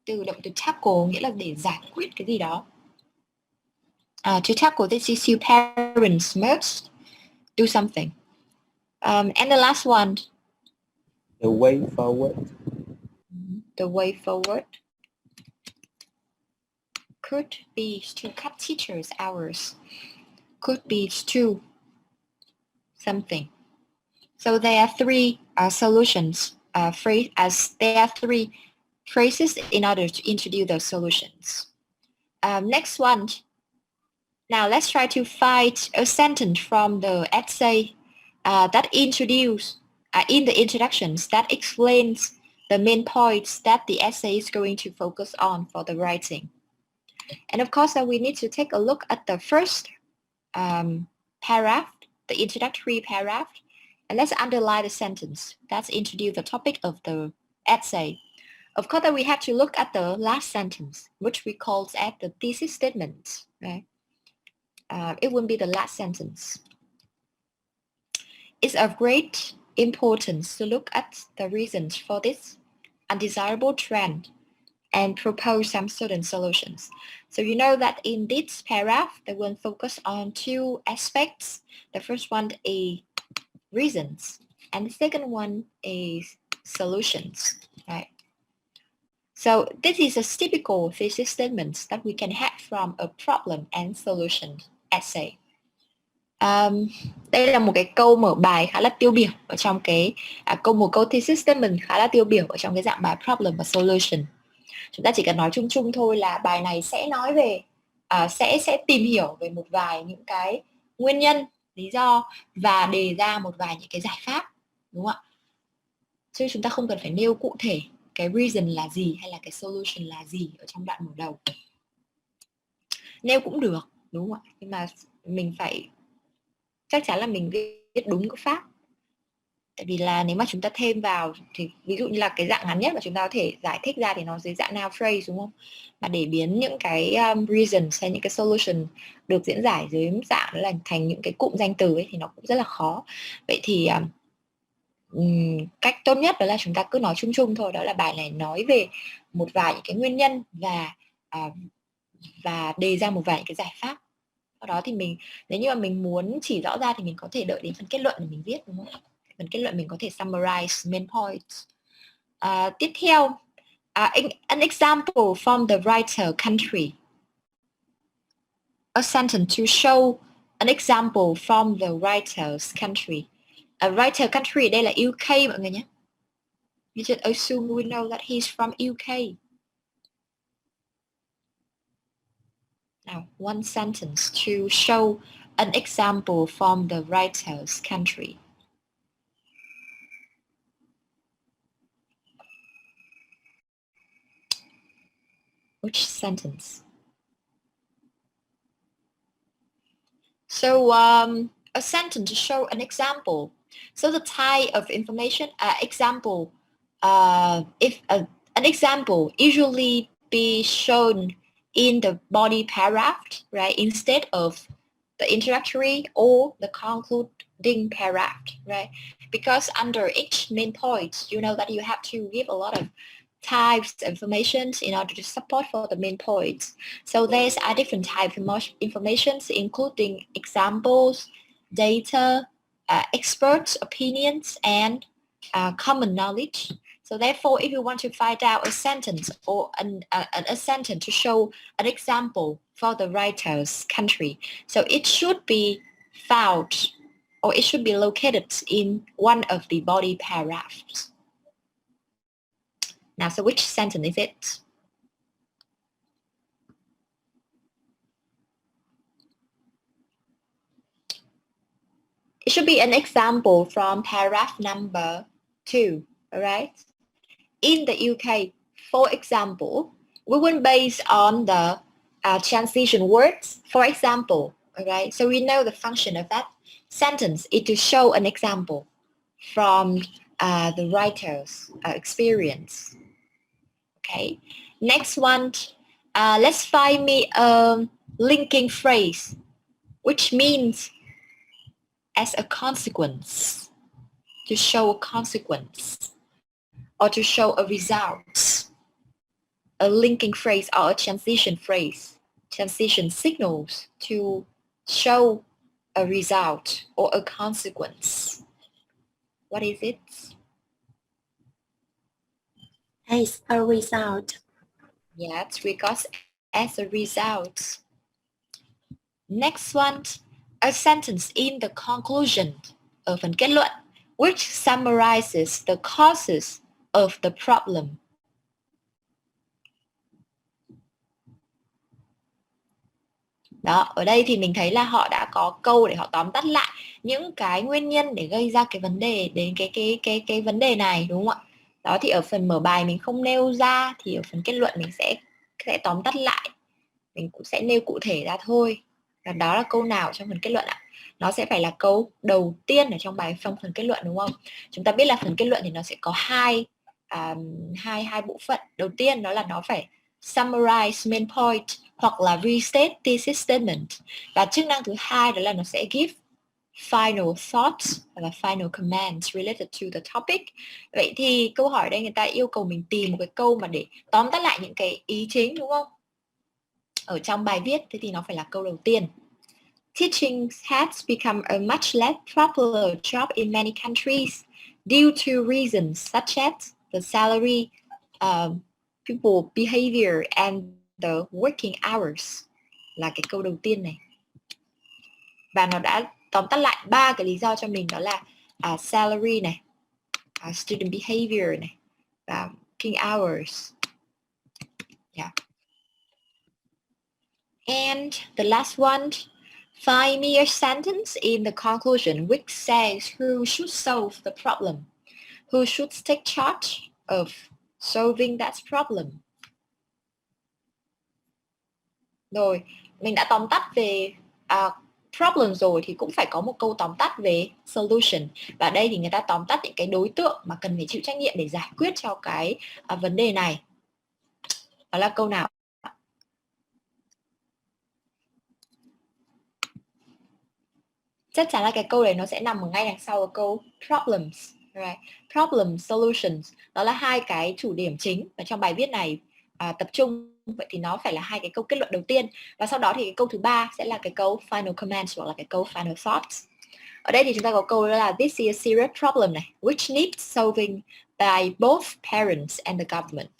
Từ động từ tackle nghĩa là để giải quyết cái gì đó. To tackle this issue, parents must do something. And the last one. The way forward. The way forward could be to cut teachers' hours. Could be to something. So there are 3 solutions. As there are 3 phrases in order to introduce those solutions. Next one. Now let's try to find a sentence from the essay that introduce in the introductions that explains the main points that the essay is going to focus on for the writing. And of course, we need to take a look at the first paragraph, the introductory paragraph, and let's underline the sentence that's introduce the topic of the essay. Of course, we have to look at the last sentence, which we call as the thesis statement, right? It will be the last sentence. It's of great importance to look at the reasons for this undesirable trend and propose some certain solutions. So you know that in this paragraph, they will focus on 2 aspects. The first one is reasons, and the second one is solutions, right? So this is a typical thesis statement that we can have from a problem and solution essay. Đây là một cái câu mở bài khá là tiêu biểu ở trong cái một câu thesis statement khá là tiêu biểu ở trong cái dạng bài problem và solution. Chúng ta chỉ cần nói chung chung thôi là bài này sẽ nói về sẽ tìm hiểu về một vài những cái nguyên nhân, lý do và đề ra một vài những cái giải pháp, đúng không ạ? Chứ chúng ta không cần phải nêu cụ thể cái reason là gì hay là cái solution là gì ở trong đoạn mở đầu. Nêu cũng được, đúng không ạ? Nhưng mà mình phải chắc chắn là mình viết đúng cái pháp. Tại vì là nếu mà chúng ta thêm vào thì ví dụ như là cái dạng ngắn nhất mà chúng ta có thể giải thích ra thì nó dưới dạng noun phrase, đúng không? Mà để biến những cái reasons hay những cái solution được diễn giải dưới dạng là thành những cái cụm danh từ ấy thì nó cũng rất là khó. Vậy thì cách tốt nhất đó là chúng ta cứ nói chung chung thôi, đó là bài này nói về một vài những cái nguyên nhân và đề ra một vài những cái giải pháp. Sau đó thì mình, nếu như mà mình muốn chỉ rõ ra thì mình có thể đợi đến phần kết luận để mình viết, đúng không? Phần kết luận mình có thể summarize main points. Tiếp theo, an example from the writer country. A sentence to show an example from the writer's country. A writer country đây là UK mọi người nhé. You just assume we know that he's from UK. Now, one sentence to show an example from the writer's country. Which sentence? So a sentence to show an example. So the type of information, example, if an example usually be shown in the body paragraph, right, instead of the introductory or the concluding paragraph, right? Because under each main point, you know that you have to give a lot of types of information in order to support for the main points. So there's a different type of information, including examples, data, experts' opinions, and common knowledge. So therefore, if you want to find out a sentence or a sentence to show an example for the writer's country, so it should be found or it should be located in one of the body paragraphs. Now, so which sentence is it? It should be an example from paragraph number 2, all right? In the UK, for example, we will base on the transition words, for example, all right? So we know the function of that sentence is to show an example from the writer's experience. Okay, next one, let's find me a linking phrase, which means as a consequence, to show a consequence, or to show a result. A linking phrase or a transition phrase, transition signals to show a result or a consequence. What is it? As a result. Yes, because as a result. Next one, a sentence in the conclusion, ở phần kết luận, which summarizes the causes of the problem. Đó, ở đây thì mình thấy là họ đã có câu để họ tóm tắt lại những cái nguyên nhân để gây ra cái vấn đề đến cái vấn đề này, đúng không ạ? Đó thì ở phần mở bài mình không nêu ra, thì ở phần kết luận mình sẽ tóm tắt lại, mình cũng sẽ nêu cụ thể ra thôi. Và đó là câu nào trong phần kết luận ạ? Nó sẽ phải là câu đầu tiên ở trong bài trong phần kết luận, đúng không? Chúng ta biết là phần kết luận thì nó sẽ có hai bộ phận. Đầu tiên đó là nó phải summarize main point hoặc là restate thesis statement. Và chức năng thứ hai đó là nó sẽ give final thoughts và final comments related to the topic. Vậy thì câu hỏi đây người ta yêu cầu mình tìm một cái câu mà để tóm tắt lại những cái ý chính, đúng không? Ở trong bài viết, thế thì nó phải là câu đầu tiên. Teaching has become a much less popular job in many countries due to reasons such as the salary, people behavior and the working hours, là cái câu đầu tiên này. Và nó đã tóm tắt lại 3 cái lý do cho mình, đó là salary này, student behavior này, và working hours. Yeah. And the last one, find me a sentence in the conclusion which says who should solve the problem, who should take charge of solving that problem. Rồi, mình đã tóm tắt về problem rồi thì cũng phải có một câu tóm tắt về solution. Và đây thì người ta tóm tắt những cái đối tượng mà cần phải chịu trách nhiệm để giải quyết cho cái vấn đề này. Đó là câu nào? Chắc chắn là cái câu đấy nó sẽ nằm ở ngay đằng sau câu problems, right? Problem solutions, đó là hai cái chủ điểm chính và trong bài viết này tập trung. Vậy thì nó phải là hai cái câu kết luận đầu tiên, và sau đó thì cái câu thứ ba sẽ là cái câu final comments hoặc là cái câu final thoughts. Ở đây thì chúng ta có câu đó là this is a serious problem này, which needs solving by both parents and the government.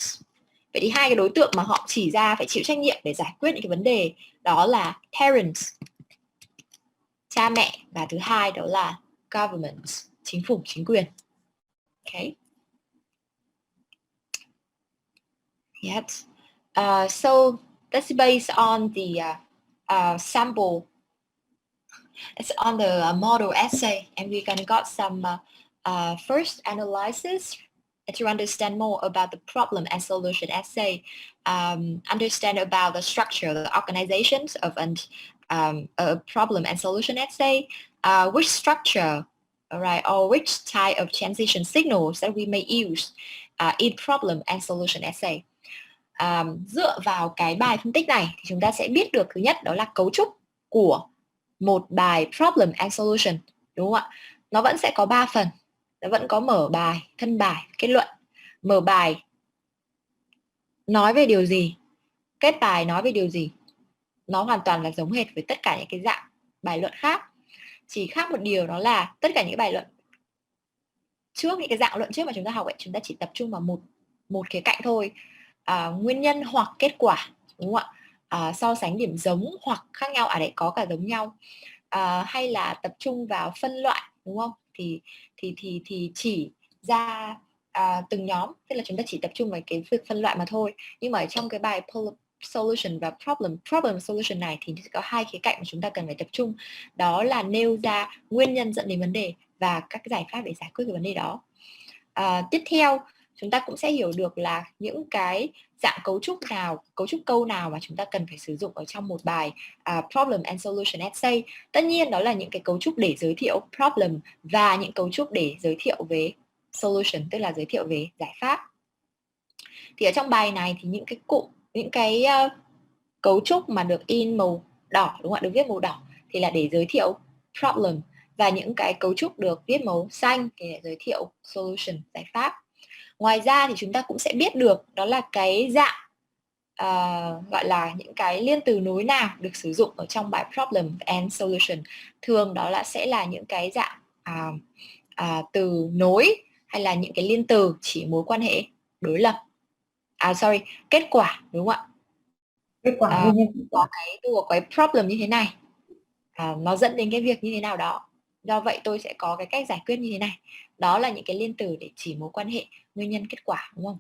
Vậy thì hai cái đối tượng mà họ chỉ ra phải chịu trách nhiệm để giải quyết những cái vấn đề đó là parents, cha mẹ, và thứ hai đó là government, chính phủ, chính quyền. Okay. Yes. So that's based on the sample. It's on the model essay, and we're gonna got some first analysis to understand more about the problem and solution essay. Understand about the structure, the organizations of a problem and solution essay. Which structure, all right, or which type of transition signals that we may use in problem and solution essay. Dựa vào cái bài phân tích này thì chúng ta sẽ biết được thứ nhất đó là cấu trúc của một bài problem and solution, đúng không ạ? Nó vẫn sẽ có 3 phần. Nó vẫn có mở bài, thân bài, kết luận. Mở bài nói về điều gì? Kết bài nói về điều gì? Nó hoàn toàn là giống hệt với tất cả những cái dạng bài luận khác. Chỉ khác một điều đó là tất cả những cái bài luận trước, những cái dạng luận trước mà chúng ta học ấy, chúng ta chỉ tập trung vào một khía cạnh thôi. Nguyên nhân hoặc kết quả, đúng không ạ? So sánh điểm giống hoặc khác nhau, đấy có cả giống nhau. Hay là tập trung vào phân loại, đúng không? Thì chỉ ra từng nhóm, tức là chúng ta chỉ tập trung vào cái việc phân loại mà thôi. Nhưng mà ở trong cái bài solution và problem solution này thì có hai khía cạnh mà chúng ta cần phải tập trung, đó là nêu ra nguyên nhân dẫn đến vấn đề và các giải pháp để giải quyết cái vấn đề đó. Tiếp theo chúng ta cũng sẽ hiểu được là những cái dạng cấu trúc câu nào mà chúng ta cần phải sử dụng ở trong một bài problem and solution essay. Tất nhiên đó là những cái cấu trúc để giới thiệu problem và những cấu trúc để giới thiệu về solution, tức là giới thiệu về giải pháp. Thì ở trong bài này thì những cái cấu trúc mà được in màu đỏ, đúng không ạ, được viết màu đỏ thì là để giới thiệu problem, và những cái cấu trúc được viết màu xanh thì để giới thiệu solution, giải pháp. Ngoài ra thì chúng ta cũng sẽ biết được đó là cái dạng gọi là những cái liên từ nối nào được sử dụng ở trong bài problem and solution. Thường đó là sẽ là những cái dạng từ nối hay là những cái liên từ chỉ mối quan hệ đối lập. Kết quả, đúng không ạ? Kết quả nguyên nhân. Có cái problem như thế này, nó dẫn đến cái việc như thế nào đó. Do vậy tôi sẽ có cái cách giải quyết như thế này. Đó là những cái liên từ để chỉ mối quan hệ nguyên nhân kết quả, đúng không?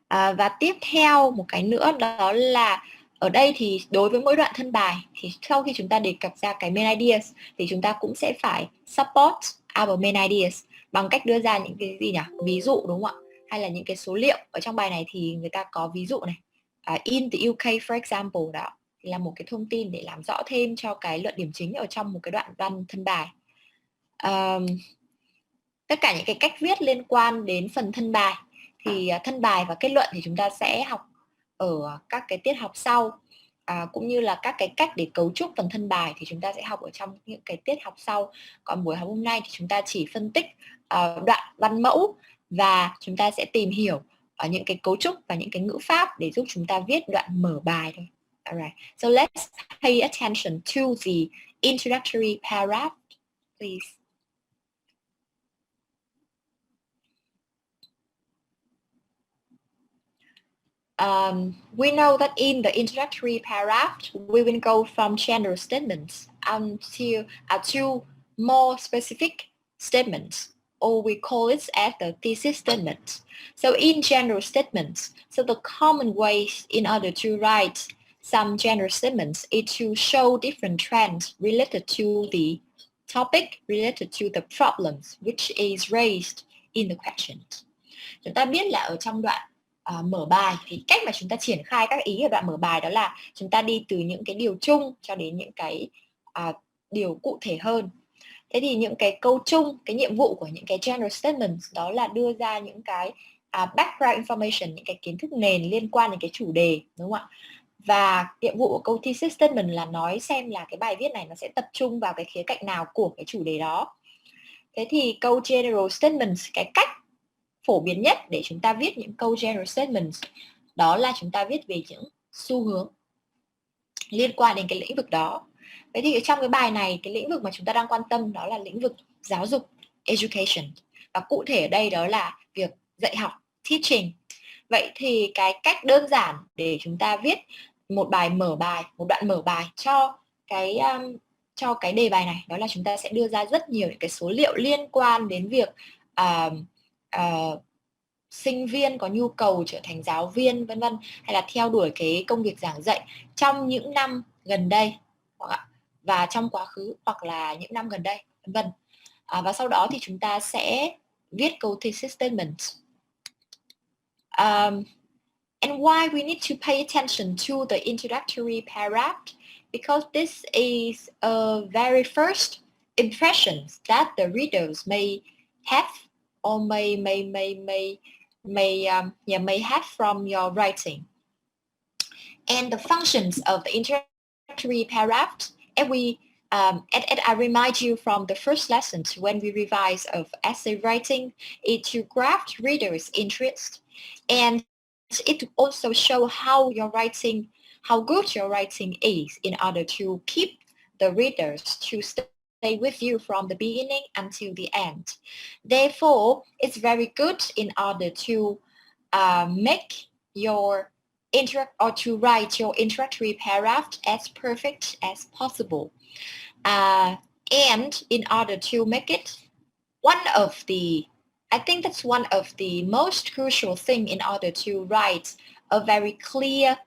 Và tiếp theo một cái nữa đó là ở đây thì đối với mỗi đoạn thân bài thì sau khi chúng ta đề cập ra cái main ideas thì chúng ta cũng sẽ phải support our main ideas bằng cách đưa ra những cái gì nhỉ? Ví dụ, đúng không ạ? Hay là những cái số liệu. Ở trong bài này thì người ta có ví dụ này. In the UK for example, đó thì là một cái thông tin để làm rõ thêm cho cái luận điểm chính ở trong một cái đoạn văn thân bài. Tất cả những cái cách viết liên quan đến phần thân bài thì thân bài và kết luận thì chúng ta sẽ học ở các cái tiết học sau, cũng như là các cái cách để cấu trúc phần thân bài thì chúng ta sẽ học ở trong những cái tiết học sau. Còn buổi học hôm nay thì chúng ta chỉ phân tích đoạn văn mẫu và chúng ta sẽ tìm hiểu những cái cấu trúc và những cái ngữ pháp để giúp chúng ta viết đoạn mở bài thôi. Alright, so let's pay attention to the introductory paragraph, please. We know that in the introductory paragraph, we will go from general statements until to more specific statements, or we call it as the thesis statements. So in general statements, so the common ways in order to write some general statements is to show different trends related to the topic, related to the problems which is raised in the questions. Chúng ta biết là ở trong đoạn mở bài thì cách mà chúng ta triển khai các ý ở đoạn mở bài đó là chúng ta đi từ những cái điều chung cho đến những cái điều cụ thể hơn. Thế thì những cái câu chung, cái nhiệm vụ của những cái general statements đó là đưa ra những cái background information, những cái kiến thức nền liên quan đến cái chủ đề, đúng không ạ? Và nhiệm vụ của câu thesis statement là nói xem là cái bài viết này nó sẽ tập trung vào cái khía cạnh nào của cái chủ đề đó. Thế thì câu general statements, cái cách phổ biến nhất để chúng ta viết những câu general statements đó là chúng ta viết về những xu hướng liên quan đến cái lĩnh vực đó. Thế thì trong cái bài này, cái lĩnh vực mà chúng ta đang quan tâm đó là lĩnh vực giáo dục, education, và cụ thể ở đây đó là việc dạy học, teaching. Vậy thì cái cách đơn giản để chúng ta viết một đoạn mở bài cho cái đề bài này đó là chúng ta sẽ đưa ra rất nhiều những cái số liệu liên quan đến việc sinh viên có nhu cầu trở thành giáo viên vân vân, hay là theo đuổi cái công việc giảng dạy trong những năm gần đây và trong quá khứ hoặc là những năm gần đây vân vân. Và sau đó thì chúng ta sẽ viết câu thesis statement. And why we need to pay attention to the introductory paragraph, because this is a very first impressions that the readers may have or may have from your writing. And the functions of the introductory paragraph, and I remind you from the first lesson when we revise of essay writing, is to grab readers' interest, and it also show how good your writing is, in order to keep the readers to stay with you from the beginning until the end. Therefore, it's very good in order to make your to write your introductory paragraph as perfect as possible. And in order to make it I think that's one of the most crucial thing in order to write a very clear,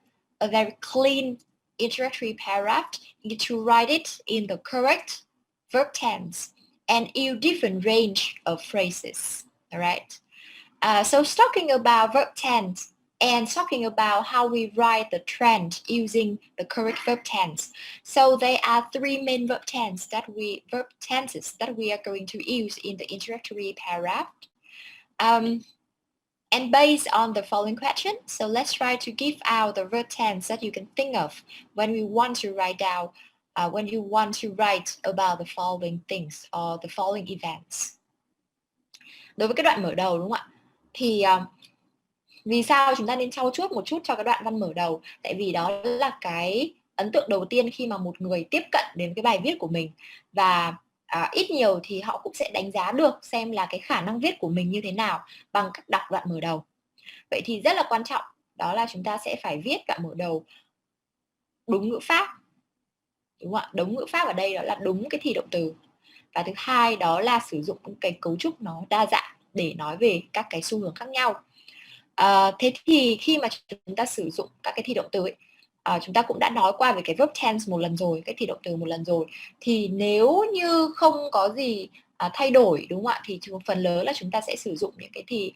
a very clean introductory paragraph, you need to write it in the correct verb tense and use different range of phrases. All right. So talking about verb tense and talking about how we write the trend using the correct verb tense. So there are three main verb tenses that we are going to use in the introductory paragraph. And based on the following question, so let's try to give out the verb tense that you can think of when we want to write down, when you want to write about the following things or the following events. Đối với cái đoạn mở đầu đúng không ạ? Thì vì sao chúng ta nên trau chuốt một chút cho cái đoạn văn mở đầu? Tại vì đó là cái ấn tượng đầu tiên khi mà một người tiếp cận đến cái bài viết của mình, và ít nhiều thì họ cũng sẽ đánh giá được xem là cái khả năng viết của mình như thế nào bằng cách đọc đoạn mở đầu. Vậy thì rất là quan trọng đó là chúng ta sẽ phải viết đoạn mở đầu đúng ngữ pháp. Đúng không ạ? Đúng ngữ pháp ở đây đó là đúng cái thì động từ. Và thứ hai đó là sử dụng cái cấu trúc nó đa dạng để nói về các cái xu hướng khác nhau. Thế thì khi mà chúng ta sử dụng các cái thì động từ ấy, chúng ta cũng đã nói qua về cái verb tense một lần rồi, cái thì động từ một lần rồi, thì nếu như không có gì thay đổi đúng không ạ, thì phần lớn là chúng ta sẽ sử dụng những cái thì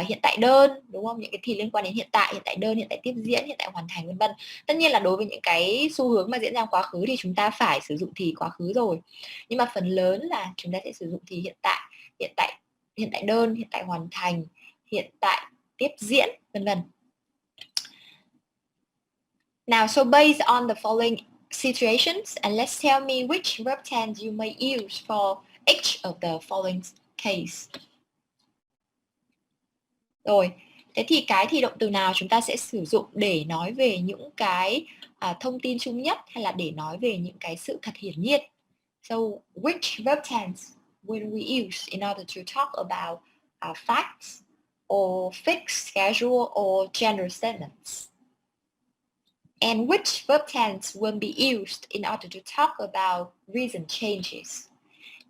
hiện tại đơn, đúng không, những cái thì liên quan đến hiện tại đơn, hiện tại tiếp diễn, hiện tại hoàn thành vân vân. Tất nhiên là đối với những cái xu hướng mà diễn ra quá khứ thì chúng ta phải sử dụng thì quá khứ rồi, nhưng mà phần lớn là chúng ta sẽ sử dụng thì hiện tại đơn, hiện tại hoàn thành, hiện tại tiếp diễn vân vân. Now, so based on the following situations, and let's tell me which verb tense you may use for each of the following case. Rồi, thế thì cái thì động từ nào chúng ta sẽ sử dụng để nói về những cái thông tin chung nhất, hay là để nói về những cái sự thật hiển nhiên? So, which verb tense will we use in order to talk about facts or fixed, casual, or general statements? And which verb tense will be used in order to talk about recent changes?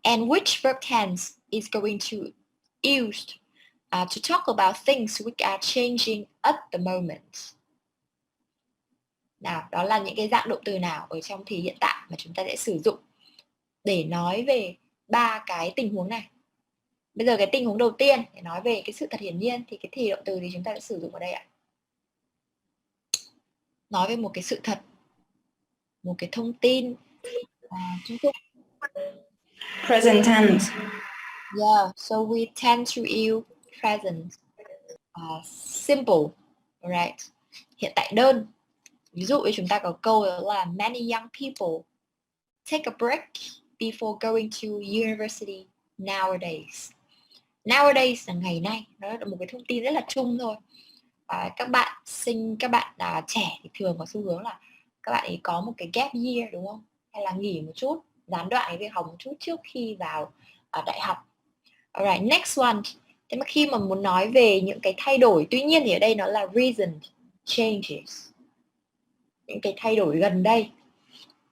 And which verb tense is going to used to talk about things which are changing at the moment? Nào, đó là những cái dạng động từ nào ở trong thì hiện tại mà chúng ta sẽ sử dụng để nói về ba cái tình huống này. Bây giờ cái tình huống đầu tiên để nói về cái sự thật hiển nhiên thì cái thì động từ thì chúng ta sẽ sử dụng ở đây ạ. Nói về một cái sự thật, một cái thông tin chung chung. Present tense. Yeah, so we tend to use present simple, right? Hiện tại đơn. Ví dụ như chúng ta có câu đó là many young people take a break before going to university nowadays. Nowadays là ngày nay, nó là một cái thông tin rất là chung thôi. Các bạn trẻ thì thường có xu hướng là các bạn ấy có một cái gap year đúng không? Hay là nghỉ một chút, gián đoạn cái việc học một chút trước khi vào đại học. Alright, next one. Thế mà khi mà muốn nói về những cái thay đổi, tuy nhiên thì ở đây nó là recent changes, những cái thay đổi gần đây,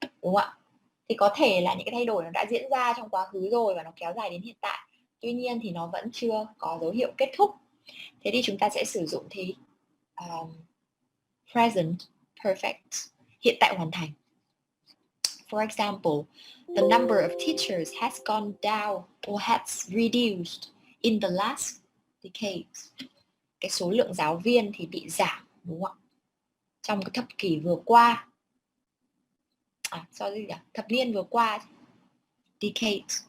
đúng không ạ? Thì có thể là những cái thay đổi nó đã diễn ra trong quá khứ rồi và nó kéo dài đến hiện tại. Tuy nhiên thì nó vẫn chưa có dấu hiệu kết thúc, Thế thì chúng ta sẽ sử dụng thì present perfect, hiện tại hoàn thành. For example, the number of teachers has gone down or has reduced in the last decades. Cái số lượng giáo viên thì bị giảm, đúng không ạ? Trong cái thập kỷ vừa qua. Thập niên vừa qua. Decades.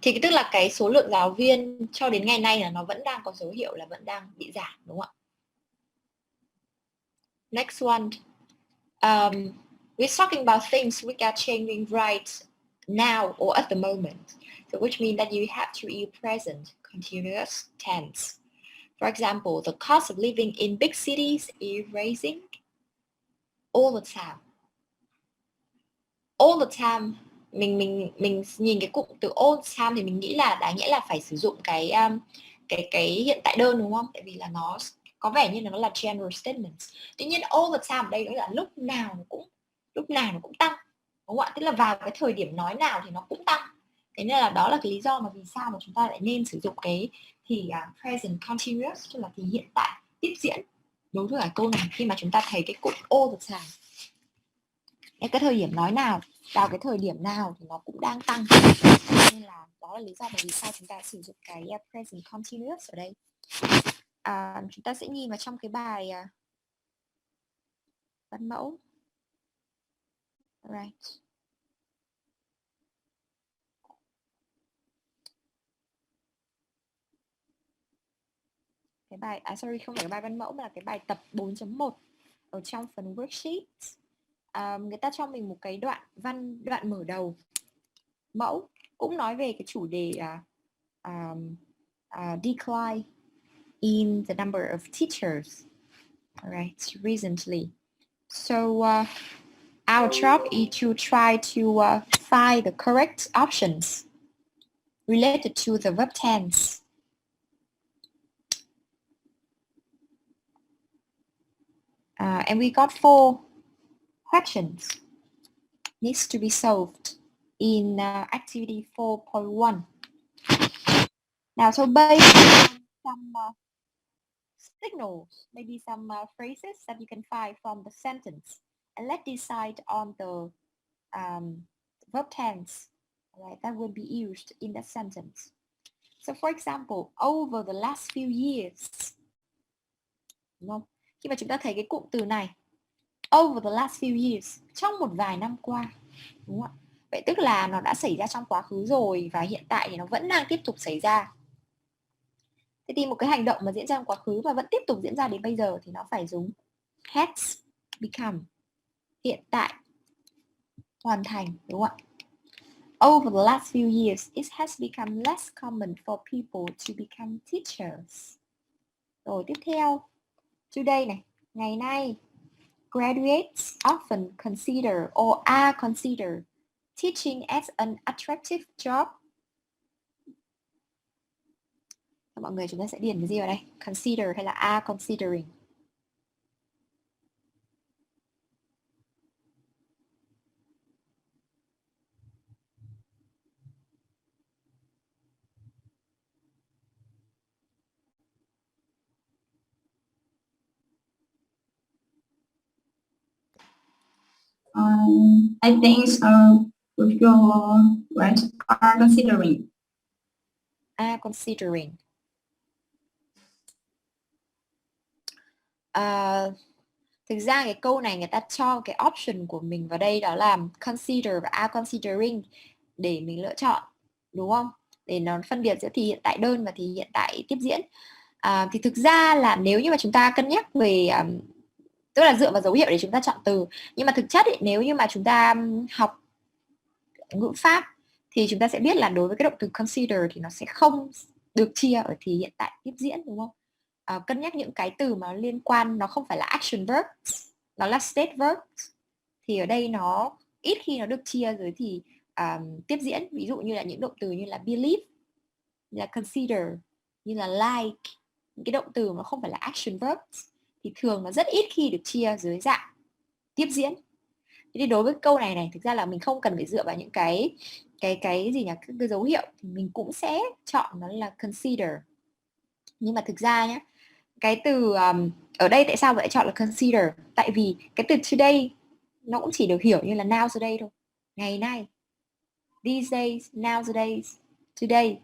Thì tức là cái số lượng giáo viên cho đến ngày nay là nó vẫn đang có dấu hiệu là vẫn đang bị giảm, đúng không ạ? Next one. We're talking about things which are changing right now or at the moment. So which means that you have to use present continuous tense. For example, the cost of living in big cities is rising all the time. All the time, mình nhìn cái cụm từ all the time thì mình nghĩ là đáng nghĩa là phải sử dụng cái hiện tại đơn, đúng không? Tại vì là nó có vẻ như là nó là general statement. Tuy nhiên all the time ở đây nó là lúc nào nó cũng tăng, đúng không ạ? Tức là vào cái thời điểm nói nào thì nó cũng tăng. Thế nên là đó là cái lý do mà vì sao mà chúng ta lại nên sử dụng cái thì present continuous, tức là thì hiện tại tiếp diễn đối với cái câu này khi mà chúng ta thấy cái cụm all the time. Cái thời điểm nói nào, vào cái thời điểm nào thì nó cũng đang tăng. Nên là đó là lý do mà vì sao chúng ta sử dụng cái present continuous ở đây. Chúng ta sẽ nhìn vào trong cái bài văn mẫu. Right. Cái bài, không phải cái bài văn mẫu mà là cái bài tập 4.1 ở trong phần worksheet. Người ta cho mình một cái đoạn mở đầu mẫu cũng nói về cái chủ đề decline in the number of teachers, right, recently. So our job is to try to find the correct options related to the verb tense. And we got 4 questions needs to be solved in activity 4.1. Now, so based on some signals, maybe some phrases that you can find from the sentence, and let's decide on the verb tense, right, that will be used in that sentence. So, for example, over the last few years, đúng không? Khi mà chúng ta thấy cái cụm từ này, over the last few years, trong một vài năm qua, đúng không ạ? Vậy tức là nó đã xảy ra trong quá khứ rồi và hiện tại thì nó vẫn đang tiếp tục xảy ra. Thế thì một cái hành động mà diễn ra trong quá khứ và vẫn tiếp tục diễn ra đến bây giờ thì nó phải dùng has become, hiện tại hoàn thành, đúng không ạ? Over the last few years, it has become less common for people to become teachers. Rồi tiếp theo, today này, ngày nay, graduates often consider or are considered teaching as an attractive job. Mọi người chúng ta sẽ điền cái gì vào đây? Consider hay là are considering? I think with your right are considering. Are considering. Thực ra cái câu này người ta cho cái option của mình vào đây đó là consider và are considering để mình lựa chọn, đúng không? Để nó phân biệt giữa thì hiện tại đơn và thì hiện tại tiếp diễn. Thì thực ra là nếu như mà chúng ta cân nhắc về tức là dựa vào dấu hiệu để chúng ta chọn từ, nhưng mà thực chất ấy, nếu như mà chúng ta học ngữ pháp thì chúng ta sẽ biết là đối với cái động từ consider thì nó sẽ không được chia ở thì hiện tại tiếp diễn, đúng không? Cân nhắc những cái từ mà liên quan, nó không phải là action verbs, nó là state verbs, thì ở đây nó ít khi nó được chia dưới thì tiếp diễn. Ví dụ như là những động từ như là believe, như là consider, như là like, những cái động từ mà không phải là action verbs thì thường nó rất ít khi được chia dưới dạng tiếp diễn. Thế thì đối với câu này thực ra là mình không cần phải dựa vào những cái gì nhỉ, cái dấu hiệu, thì mình cũng sẽ chọn nó là consider. Nhưng mà thực ra nhé, cái từ ở đây tại sao lại chọn là consider? Tại vì cái từ today nó cũng chỉ được hiểu như là nowadays thôi, ngày nay, these days, nowadays, today,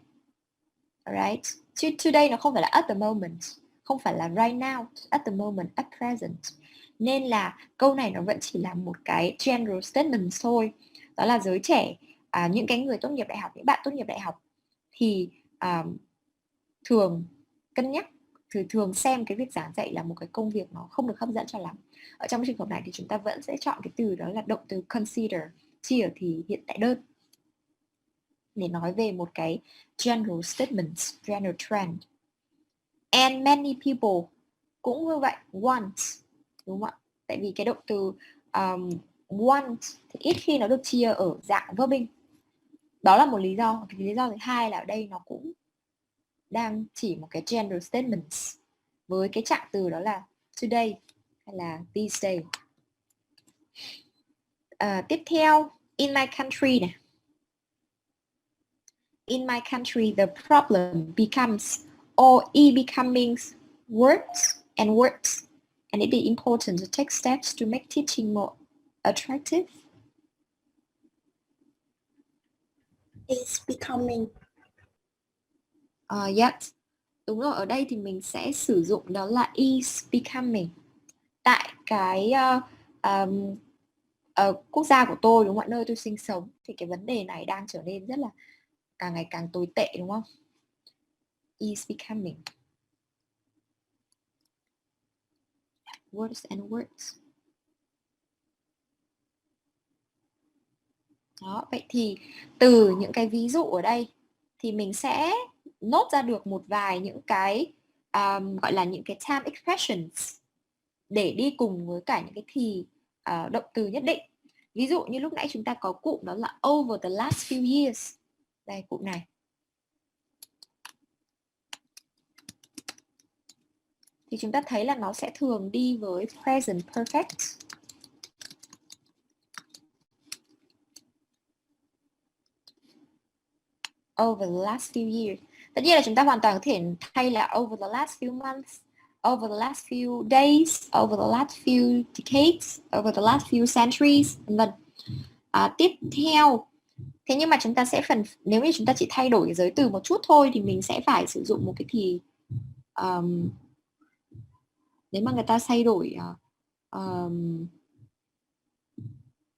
alright. Chứ today nó không phải là at the moment, không phải là right now, at the moment, at present. Nên là câu này nó vẫn chỉ là một cái general statement thôi. Đó là giới trẻ, những cái người tốt nghiệp đại học, những bạn tốt nghiệp đại học thì thường cân nhắc, thường xem cái việc giảng dạy là một cái công việc nó không được hấp dẫn cho lắm. Ở trong trường hợp này thì chúng ta vẫn sẽ chọn cái từ đó là động từ consider, chi ở thì hiện tại đơn, để nói về một cái general statement, general trend. And many people cũng như vậy, want, đúng không ạ? Tại vì cái động từ want thì ít khi nó được chia ở dạng verbing. Đó là một lý do. Cái lý do thứ hai là ở đây nó cũng đang chỉ một cái general statements với cái trạng từ đó là today hay là these days. Tiếp theo, in my country này. In my country, the problem becomes or becoming worse and worse, and it is important to take steps to make teaching more attractive. Is becoming. Yes, đúng rồi. Ở đây thì mình sẽ sử dụng đó là is becoming. Tại cái quốc gia của tôi, đúng không ạ, nơi tôi sinh sống, thì cái vấn đề này đang trở nên rất là càng ngày càng tồi tệ, đúng không? Is becoming. Words and words. Đó, vậy thì từ những cái ví dụ ở đây thì mình sẽ nốt ra được một vài những cái gọi là những cái time expressions để đi cùng với cả những cái thì động từ nhất định. Ví dụ như lúc nãy chúng ta có cụm đó là over the last few years. Đây, cụm này. Thì chúng ta thấy là nó sẽ thường đi với present perfect. Over the last few years. Tất nhiên là chúng ta hoàn toàn có thể thay là over the last few months, over the last few days, over the last few decades, over the last few centuries, vân. Tiếp theo, thế nhưng mà chúng ta sẽ nếu như chúng ta chỉ thay đổi cái giới từ một chút thôi thì mình sẽ phải sử dụng một cái thì nếu mà người ta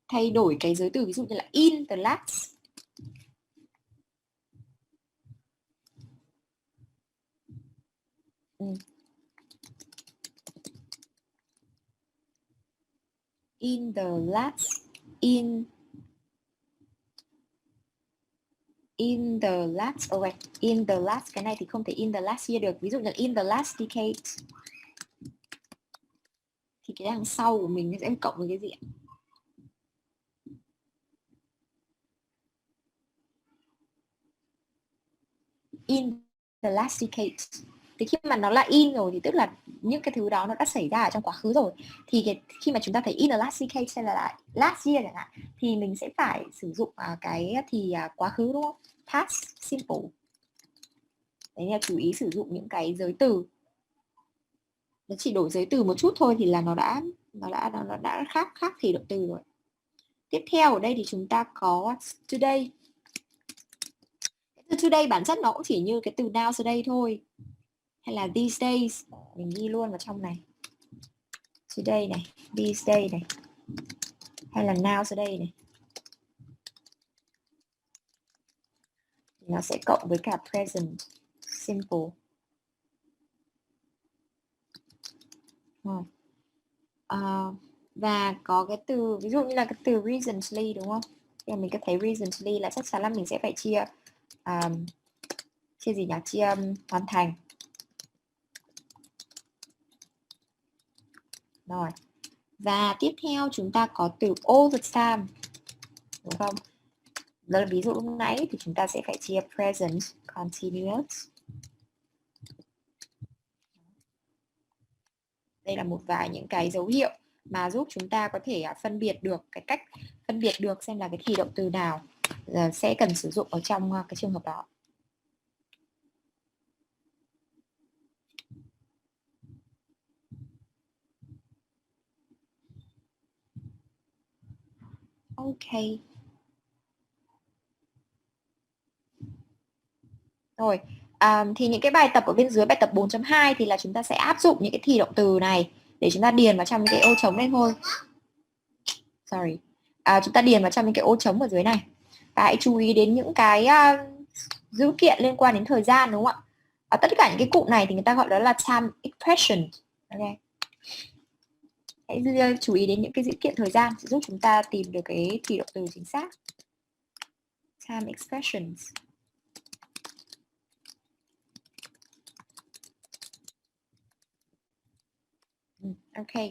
thay đổi cái giới từ, ví dụ như là in the last, in the last, in the last, in the last, cái này thì không thể in the last year được. Ví dụ như in the last decade thì cái đằng sau của mình sẽ cộng với cái gì ạ? In the last decade. Thì khi mà nó là in rồi thì tức là những cái thứ đó nó đã xảy ra ở trong quá khứ rồi. Thì khi mà chúng ta thấy in the last decade hay là last year chẳng hạn thì mình sẽ phải sử dụng cái thì quá khứ, đúng không? Past simple. Đấy là chú ý sử dụng những cái giới từ. Nó chỉ đổi giới từ một chút thôi thì là nó đã khác thì động từ rồi. Tiếp theo ở đây thì chúng ta có today. Từ today bản chất nó cũng chỉ như cái từ now today thôi. Hay là these days, mình ghi luôn vào trong này. Today này, these days này. Hay là now today này. Nó sẽ cộng với cả present simple. Và có cái từ, ví dụ như là cái từ recently, đúng không? Thì mình có thấy recently là chắc chắn là mình sẽ phải chia gì nhỉ? Chia hoàn thành. Rồi. Và tiếp theo chúng ta có từ all the time, đúng không? Đó là ví dụ lúc nãy thì chúng ta sẽ phải chia present continuous. Đây là một vài những cái dấu hiệu mà giúp chúng ta có thể phân biệt được cái cách phân biệt được xem là cái thì động từ nào sẽ cần sử dụng ở trong cái trường hợp đó. Ok. Rồi, thì những cái bài tập ở bên dưới bài tập 4.2 thì là chúng ta sẽ áp dụng những cái thì động từ này để chúng ta điền vào trong những cái ô trống này thôi. Sorry. Chúng ta điền vào trong những cái ô trống ở dưới này. Và hãy chú ý đến những cái dữ kiện liên quan đến thời gian, đúng không ạ? Tất cả những cái cụm này thì người ta gọi đó là time expression. Okay. Hãy chú ý đến những cái dữ kiện thời gian sẽ giúp chúng ta tìm được cái thì động từ chính xác. Time expressions. Ok.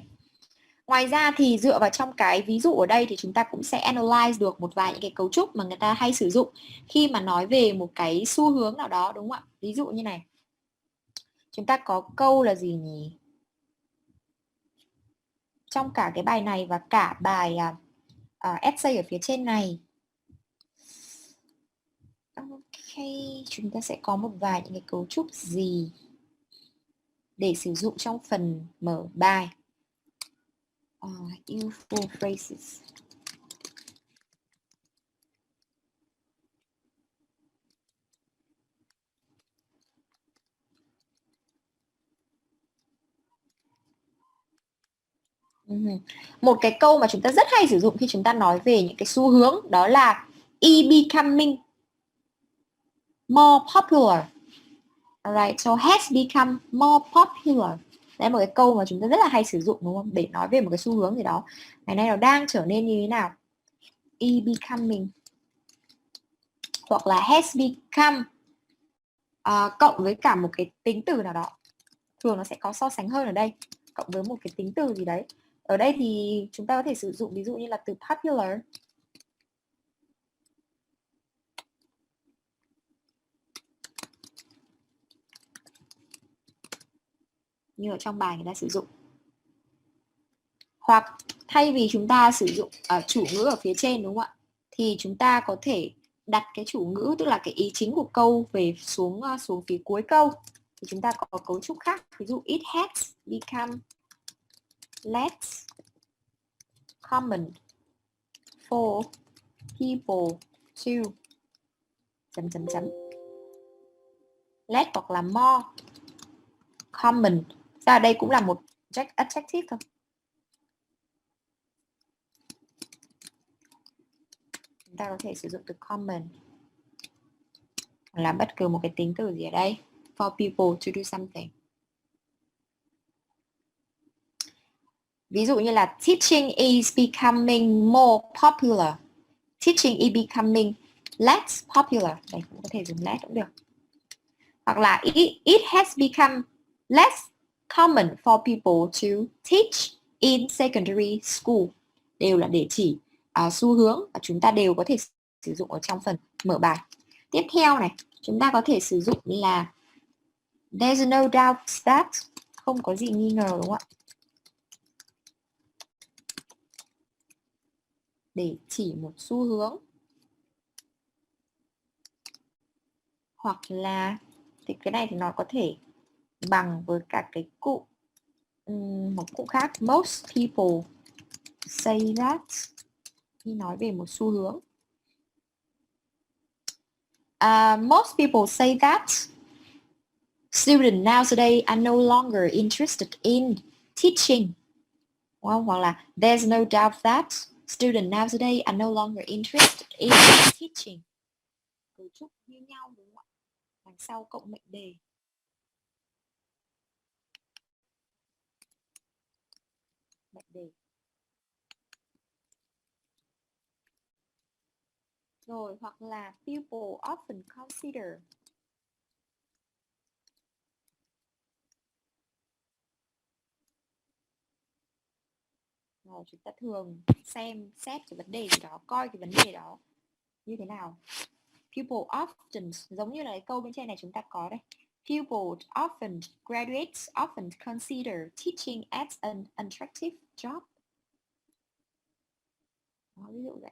Ngoài ra thì dựa vào trong cái ví dụ ở đây thì chúng ta cũng sẽ analyze được một vài những cái cấu trúc mà người ta hay sử dụng khi mà nói về một cái xu hướng nào đó, đúng không ạ? Ví dụ như này. Chúng ta có câu là gì nhỉ? Trong cả cái bài này và cả bài essay ở phía trên này. Ok, chúng ta sẽ có một vài những cái cấu trúc gì để sử dụng trong phần mở bài. Useful phrases. Một cái câu mà chúng ta rất hay sử dụng khi chúng ta nói về những cái xu hướng đó là becoming more popular. Alright, so has become more popular. Đấy là một cái câu mà chúng ta rất là hay sử dụng, đúng không? Để nói về một cái xu hướng gì đó. Ngày nay nó đang trở nên như thế nào? Becoming. Hoặc là has become cộng với cả một cái tính từ nào đó. Thường nó sẽ có so sánh hơn ở đây. Cộng với một cái tính từ gì đấy. Ở đây thì chúng ta có thể sử dụng ví dụ như là từ popular. Như ở trong bài người ta sử dụng. Hoặc thay vì chúng ta sử dụng chủ ngữ ở phía trên, đúng không ạ? Thì chúng ta có thể đặt cái chủ ngữ, tức là cái ý chính của câu về xuống phía cuối câu. Thì chúng ta có cấu trúc khác. Ví dụ it has become less common for people to less hoặc là more common. Ra đây cũng là một adjective thôi. Chúng ta có thể sử dụng từ common là bất cứ một cái tính từ gì ở đây. For people to do something. Ví dụ như là teaching is becoming more popular. Teaching is becoming less popular. Đây cũng có thể dùng less cũng được. Hoặc là it has become less common for people to teach in secondary school. Đều là để chỉ xu hướng và chúng ta đều có thể sử dụng ở trong phần mở bài. Tiếp theo này, chúng ta có thể sử dụng là there's no doubt that, không có gì nghi ngờ, đúng không ạ? Để chỉ một xu hướng. Hoặc là thì cái này thì nó có thể bằng với cả cái cụm một cụm khác. Most people say that, khi nói về một xu hướng. Most people say that students nowadays are no longer interested in teaching. Đúng không? Hoặc là there's no doubt that students nowadays are no longer interested in teaching. Cấu trúc như nhau, đúng không ạ? Đằng sau cộng mệnh đề. Mệnh đề. Rồi, hoặc là people often consider. Rồi, chúng ta thường xem xét cái vấn đề gì đó, coi cái vấn đề đó như thế nào. People often, giống như là cái câu bên trên này chúng ta có đây. People often, graduates often consider teaching as an attractive job. Đó, ví dụ vậy.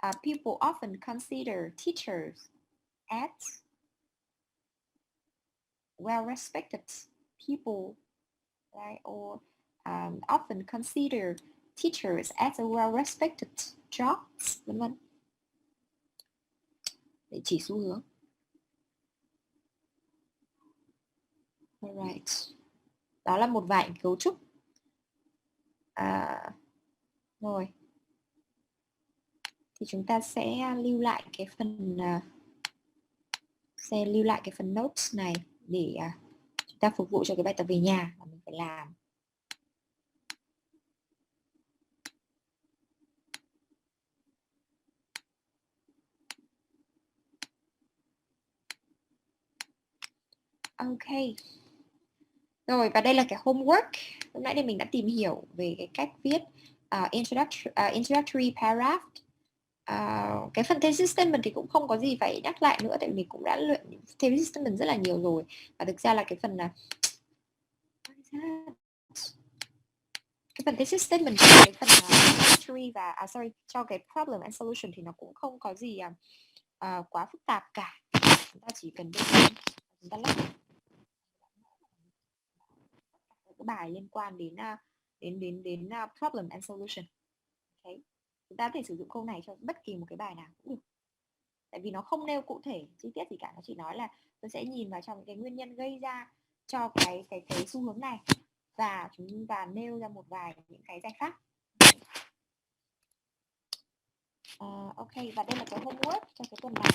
People often consider teachers as well-respected people, right? Or often consider teachers as a well-respected jobs, vân vân. Để chỉ xu hướng. Alright. Đó là một vài cấu trúc. Rồi. Thì chúng ta sẽ lưu lại cái phần notes này để chúng ta phục vụ cho cái bài tập về nhà mà mình phải làm. Ok. Rồi, và đây là cái homework. Lúc nãy thì mình đã tìm hiểu về cái cách viết introductory paragraph. Cái phần thesis statement thì cũng không có gì phải nhắc lại nữa, tại vì mình cũng đã luyện thesis statement rất là nhiều rồi. Và thực ra là cái phần thesis statement cho cái phần introductory và cho cái problem and solution thì nó cũng không có gì quá phức tạp cả. Chúng ta chỉ cần chúng ta lắp cái bài liên quan đến problem and solution. Okay. Chúng ta có thể sử dụng câu này cho bất kỳ một cái bài nào cũng được. Tại vì nó không nêu cụ thể chi tiết gì cả, nó chỉ nói là tôi sẽ nhìn vào trong cái nguyên nhân gây ra cho cái xu hướng này và chúng ta nêu ra một vài những cái giải pháp. Ok, và đây là cái homework cho cái tuần này.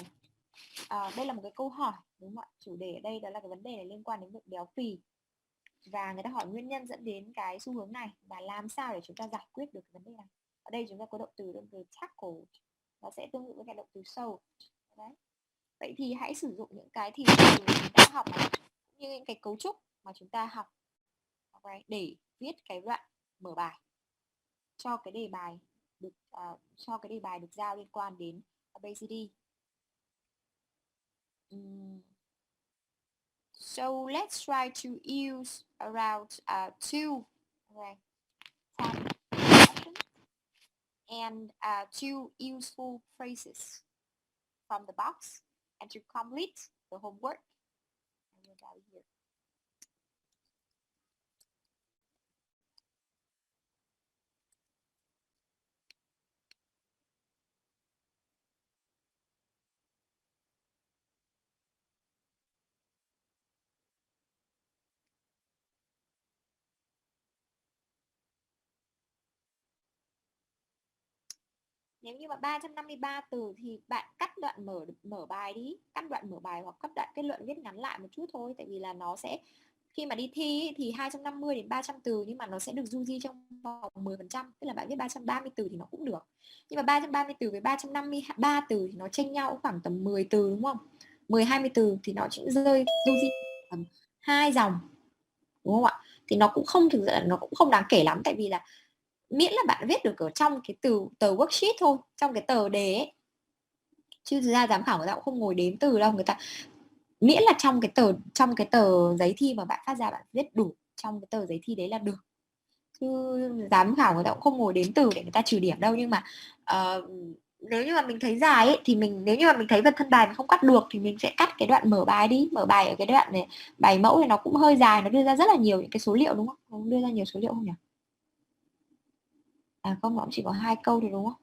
Đây là một cái câu hỏi, đúng không ạ? Chủ đề ở đây đó là cái vấn đề này liên quan đến việc béo phì. Và người ta hỏi nguyên nhân dẫn đến cái xu hướng này và làm sao để chúng ta giải quyết được cái vấn đề này. Ở đây chúng ta có động từ tackle, nó sẽ tương tự với cái động từ solve. Đấy. Vậy thì hãy sử dụng những cái thì chúng ta học này, cũng như những cái cấu trúc mà chúng ta học để viết cái đoạn mở bài cho cái đề bài được giao liên quan đến ABCD. So let's try to use around two time options and two useful phrases from the box and to complete the homework. Here. Nếu như mà 353 từ thì bạn cắt đoạn mở bài đi, cắt đoạn mở bài hoặc cắt đoạn kết luận viết ngắn lại một chút thôi, tại vì là nó sẽ khi mà đi thi thì 250 đến 300 từ nhưng mà nó sẽ được du di trong vòng 10%, tức là bạn viết 330 từ thì nó cũng được. Nhưng mà 330 từ với 353 từ thì nó chênh nhau khoảng tầm 10 từ đúng không? 10-20 từ thì nó chỉ rơi du di tầm 2 dòng. Đúng không ạ? Thì nó cũng không thực sự nó cũng không đáng kể lắm, tại vì là miễn là bạn viết được ở trong cái tờ worksheet thôi, trong cái tờ đề ấy. Chứ thực ra giám khảo người ta cũng không ngồi đếm từ đâu, người ta miễn là trong cái tờ giấy thi mà bạn phát ra bạn viết đủ trong cái tờ giấy thi đấy là được. Chứ giám khảo người ta cũng không ngồi đếm từ để người ta trừ điểm đâu. Nhưng mà nếu như mà mình thấy dài ấy thì nếu như mà mình thấy phần thân bài mình không cắt được thì mình sẽ cắt cái đoạn mở bài đi. Mở bài ở cái đoạn này bài mẫu thì nó cũng hơi dài, nó đưa ra rất là nhiều những cái số liệu đúng không? Nó đưa ra nhiều số liệu không nhỉ? Không, nó cũng chỉ có 2 câu thôi đúng không?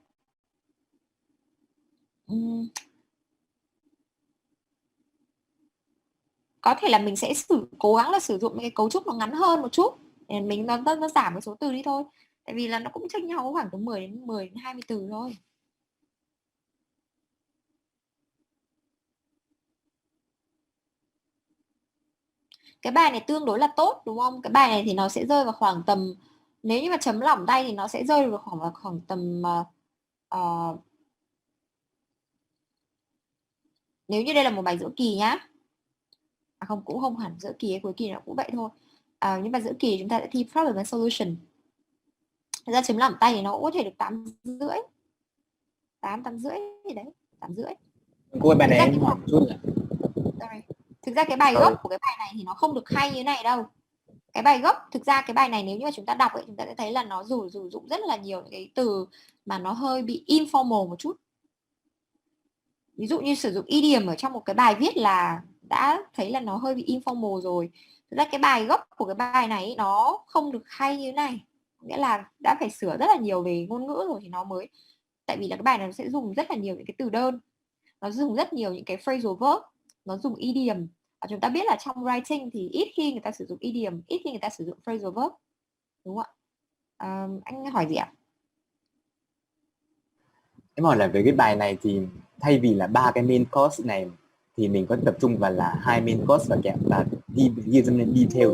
Có thể là mình sẽ cố gắng là sử dụng cái cấu trúc nó ngắn hơn một chút để mình nó giảm cái số từ đi thôi, tại vì là nó cũng chênh nhau khoảng từ 10 đến 20 từ thôi. Cái bài này tương đối là tốt đúng không? Cái bài này thì nó sẽ rơi vào khoảng tầm, nếu như mà chấm lỏng tay thì nó sẽ rơi vào khoảng tầm nếu như đây là một bài giữa kỳ nhá. Không, cũng không hẳn giữa kỳ hay cuối kỳ, nó cũng vậy thôi. Nhưng mà giữa kỳ chúng ta sẽ thi problem and solution. Thật ra chấm lỏng tay thì nó cũng có thể được 8,5, 8,5 gì đấy, 8,5. Cô ơi, bài này em hỏi chút ạ. Thực ra cái bài gốc của cái bài này thì nó không được hay như thế này đâu. cái bài gốc, thực ra cái bài này nếu như mà chúng ta đọc ấy, chúng ta sẽ thấy là nó sử dụng rất là nhiều những cái từ mà nó hơi bị informal một chút. Ví dụ như sử dụng idiom ở trong một cái bài viết là đã thấy là nó hơi bị informal rồi. Thực ra cái bài gốc của cái bài này nó không được hay như thế này, nghĩa là đã phải sửa rất là nhiều về ngôn ngữ rồi thì nó mới, tại vì là cái bài này nó sẽ dùng rất là nhiều những cái từ đơn, nó dùng rất nhiều những cái phrasal verb, nó dùng idiom, và chúng ta biết là trong writing thì ít khi người ta sử dụng idiom, ít khi người ta sử dụng phrasal verb, đúng không ạ? Anh hỏi gì ạ? Em hỏi là về cái bài này thì thay vì là 3 cái main course này thì mình có tập trung vào là 2 main course và kèm và ghi trong detail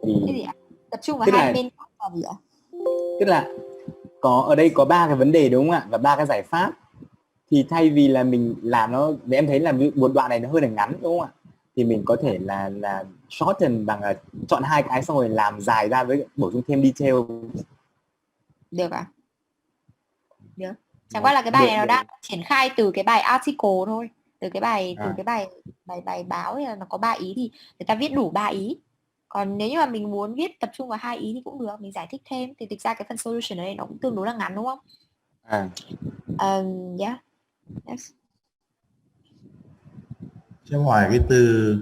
thì Cái gì ạ? Tập trung vào tức hai là bên là gì ạ? tức là có ở đây có 3 cái vấn đề đúng không ạ, và 3 cái giải pháp, thì thay vì là mình làm nó, em thấy là một đoạn này nó hơi là ngắn đúng không ạ, thì mình có thể là shorten bằng chọn 2 cái xong rồi làm dài ra với bổ sung thêm detail. Được ạ? Được. Chẳng qua là cái bài này nó đang triển khai từ cái bài article thôi, từ cái bài báo là nó có 3 ý thì người ta viết đủ 3 ý. Còn nếu như mà mình muốn viết tập trung vào 2 ý thì cũng được, mình giải thích thêm, thì thực ra cái phần solution ở đây nó cũng tương đối là ngắn đúng không? Yeah. Yes. Chứ hỏi cái từ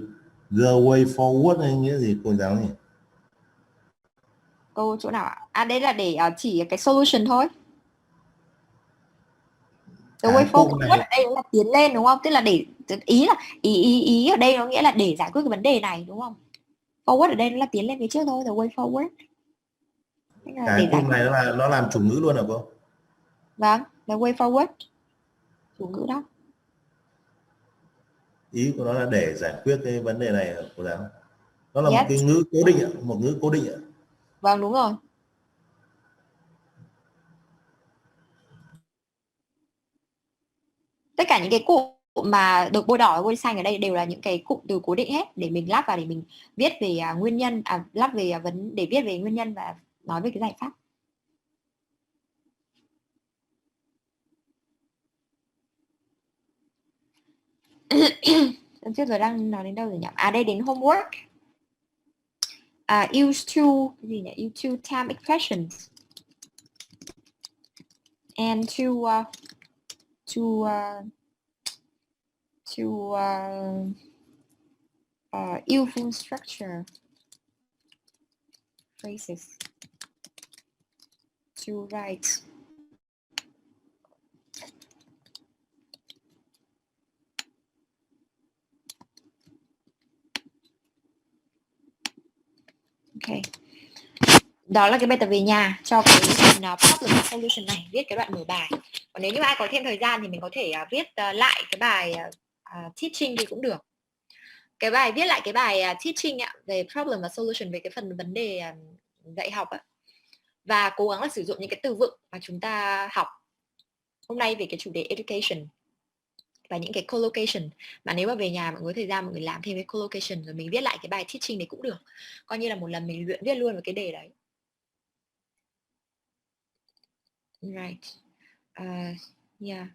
the way forward hay nghĩa gì cô giáo nhỉ? Câu chỗ nào ạ? Đây là để chỉ cái solution thôi. The way forward ở đây là tiến lên đúng không? Tức là để ý là ý ở đây nó nghĩa là để giải quyết cái vấn đề này đúng không? Forward ở đây nó là tiến lên phía trước thôi, the way forward. Cái cụm này nó làm chủ ngữ luôn hả cô? Vâng, the way forward. Chủ ngữ đó. Ý của nó là để giải quyết cái vấn đề này cô giáo. Nó là một cái ngữ cố định ạ, một ngữ cố định ạ. Vâng, đúng rồi. Tất cả những cái cụm mà được bôi đỏ và bôi xanh ở đây đều là những cái cụm từ cố định hết, để mình lắp vào để mình viết về nguyên nhân, lắp về để viết về nguyên nhân và nói về cái giải pháp. Trước rồi đang nói đến đâu rồi nhỉ? Đây đến homework. Use to cái gì nhỉ? Use to time expressions and useful structure phrases to write. Ok. Đó là cái bài tập về nhà cho cái phần problem solution này, viết cái đoạn mở bài. Còn nếu như ai có thêm thời gian thì mình có thể viết lại cái bài teaching thì cũng được. Cái bài viết lại cái bài teaching về problem và solution, về cái phần vấn đề dạy học và cố gắng là sử dụng những cái từ vựng mà chúng ta học hôm nay về cái chủ đề education và những cái collocation, mà nếu mà về nhà mọi người thời gian mọi người làm thêm cái collocation rồi mình viết lại cái bài teaching đấy cũng được, coi như là một lần mình luyện viết luôn vào cái đề đấy. Right. Yeah.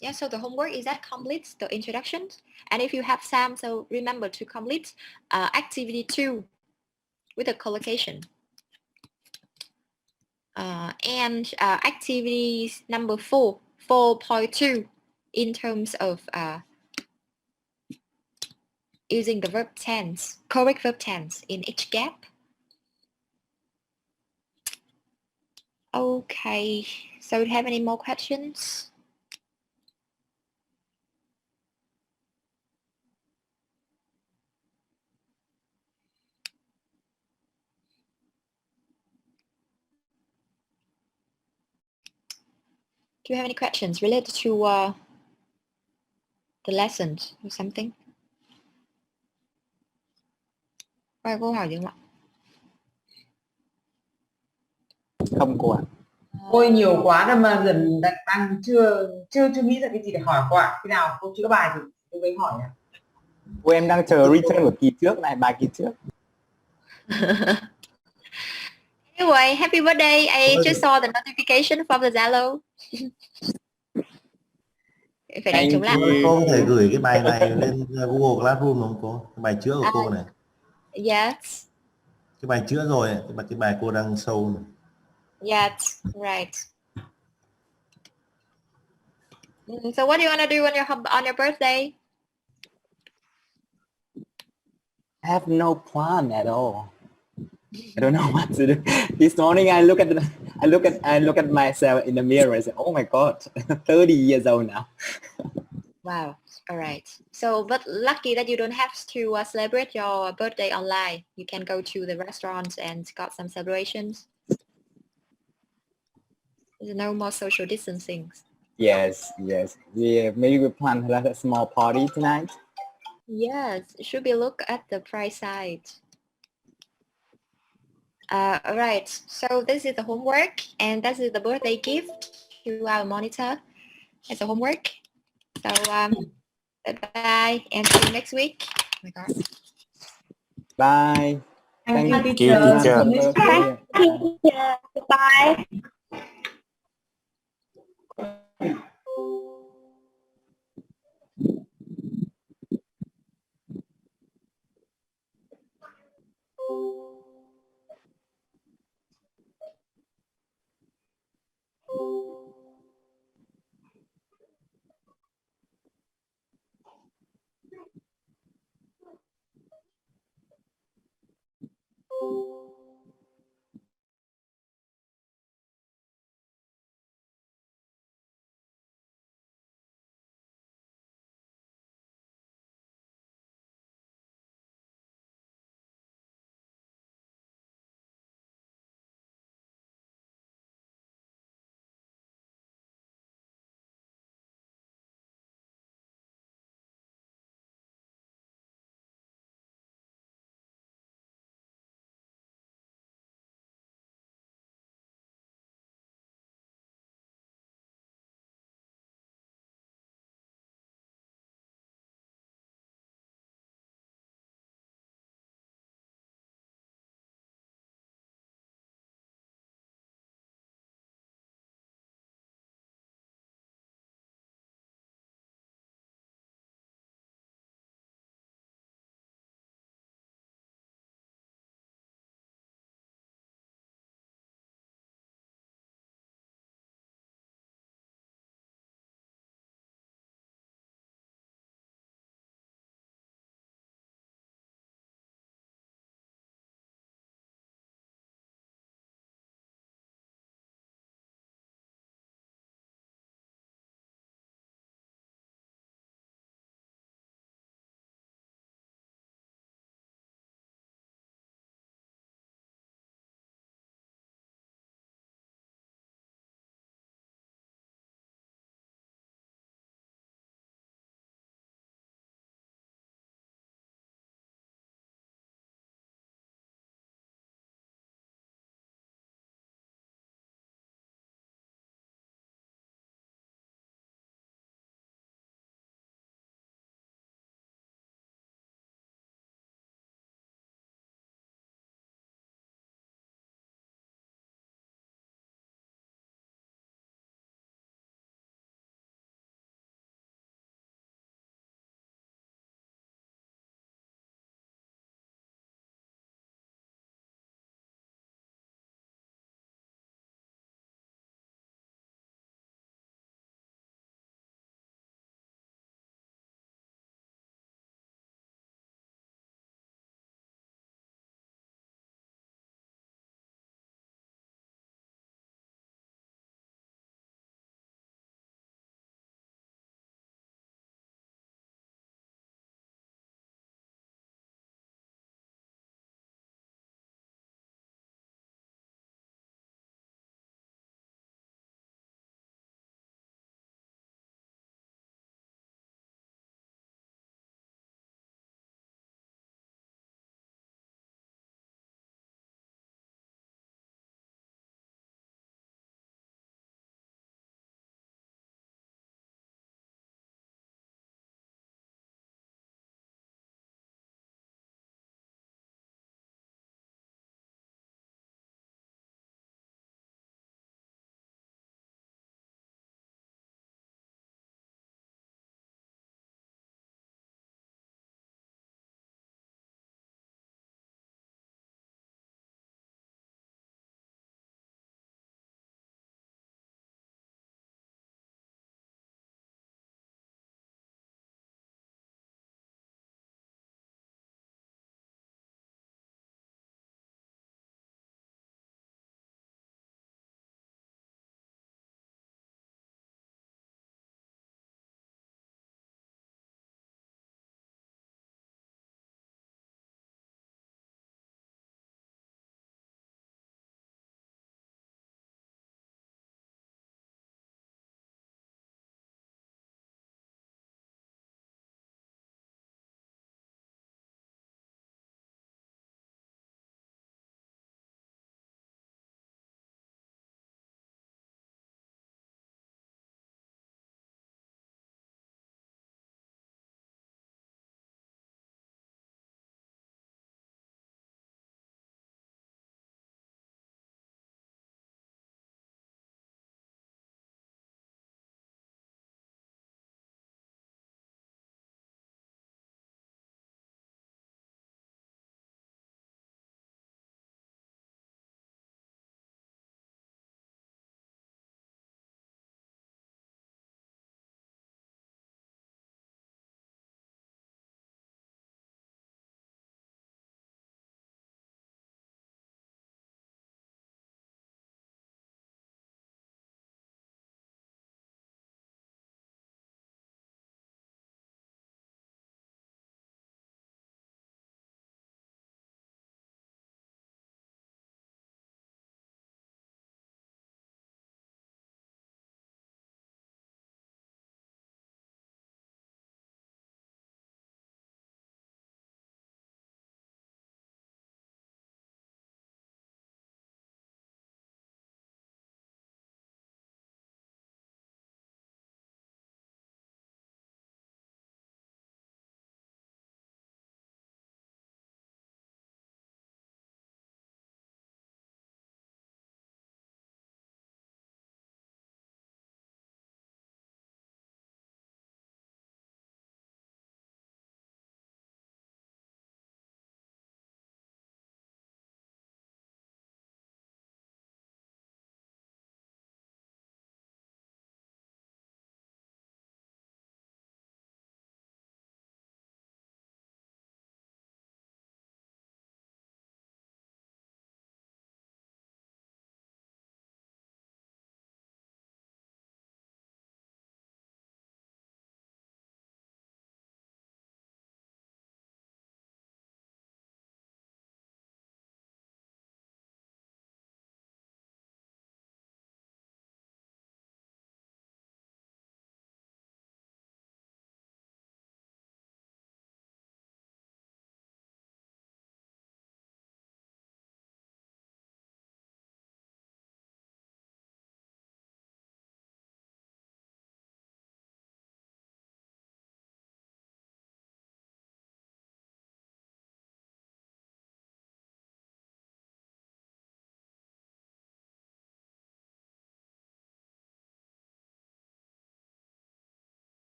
Yeah, so the homework is that completes the introduction. And if you have some, so remember to complete activity 2 with a collocation. And activity number 4.2 in terms of using the verb tense, correct verb tense in each gap. Okay, so do you have any more questions? Do you have any questions related to the lessons or something? Có câu hỏi gì không ạ? Không cô ạ. Ôi nhiều quá rồi mà dần đang chưa nghĩ ra cái gì để hỏi cô ạ. Khi nào cô chữa bài thì tôi mới hỏi ạ. Cô em đang chờ return của kỳ trước này, bài kỳ trước. Anyway, happy birthday. I just saw the notification from the Zalo. Phải đánh chống lạc. Cô có thể gửi cái bài này lên Google Classroom không cô? Cái bài chữa của cô này. Yes. Cái bài chữa rồi, cái bài cô đang show này. Yes, right. So what do you want to do on your birthday? I have no plan at all. I don't know what to do. This morning I look at myself in the mirror and say, oh my god, 30 years old now. Wow. All right. So, but lucky that you don't have to celebrate your birthday online. You can go to the restaurants and got some celebrations. There's no more social distancing. Yes. Yeah, maybe we plan like a small party tonight. Yes, should be look at the price side. All right. So this is the homework, and this is the birthday gift to our monitor as a homework. So bye, and see you next week. Oh my God. Bye. Thank you, Thank teacher. you, See you next week. teacher. Goodbye.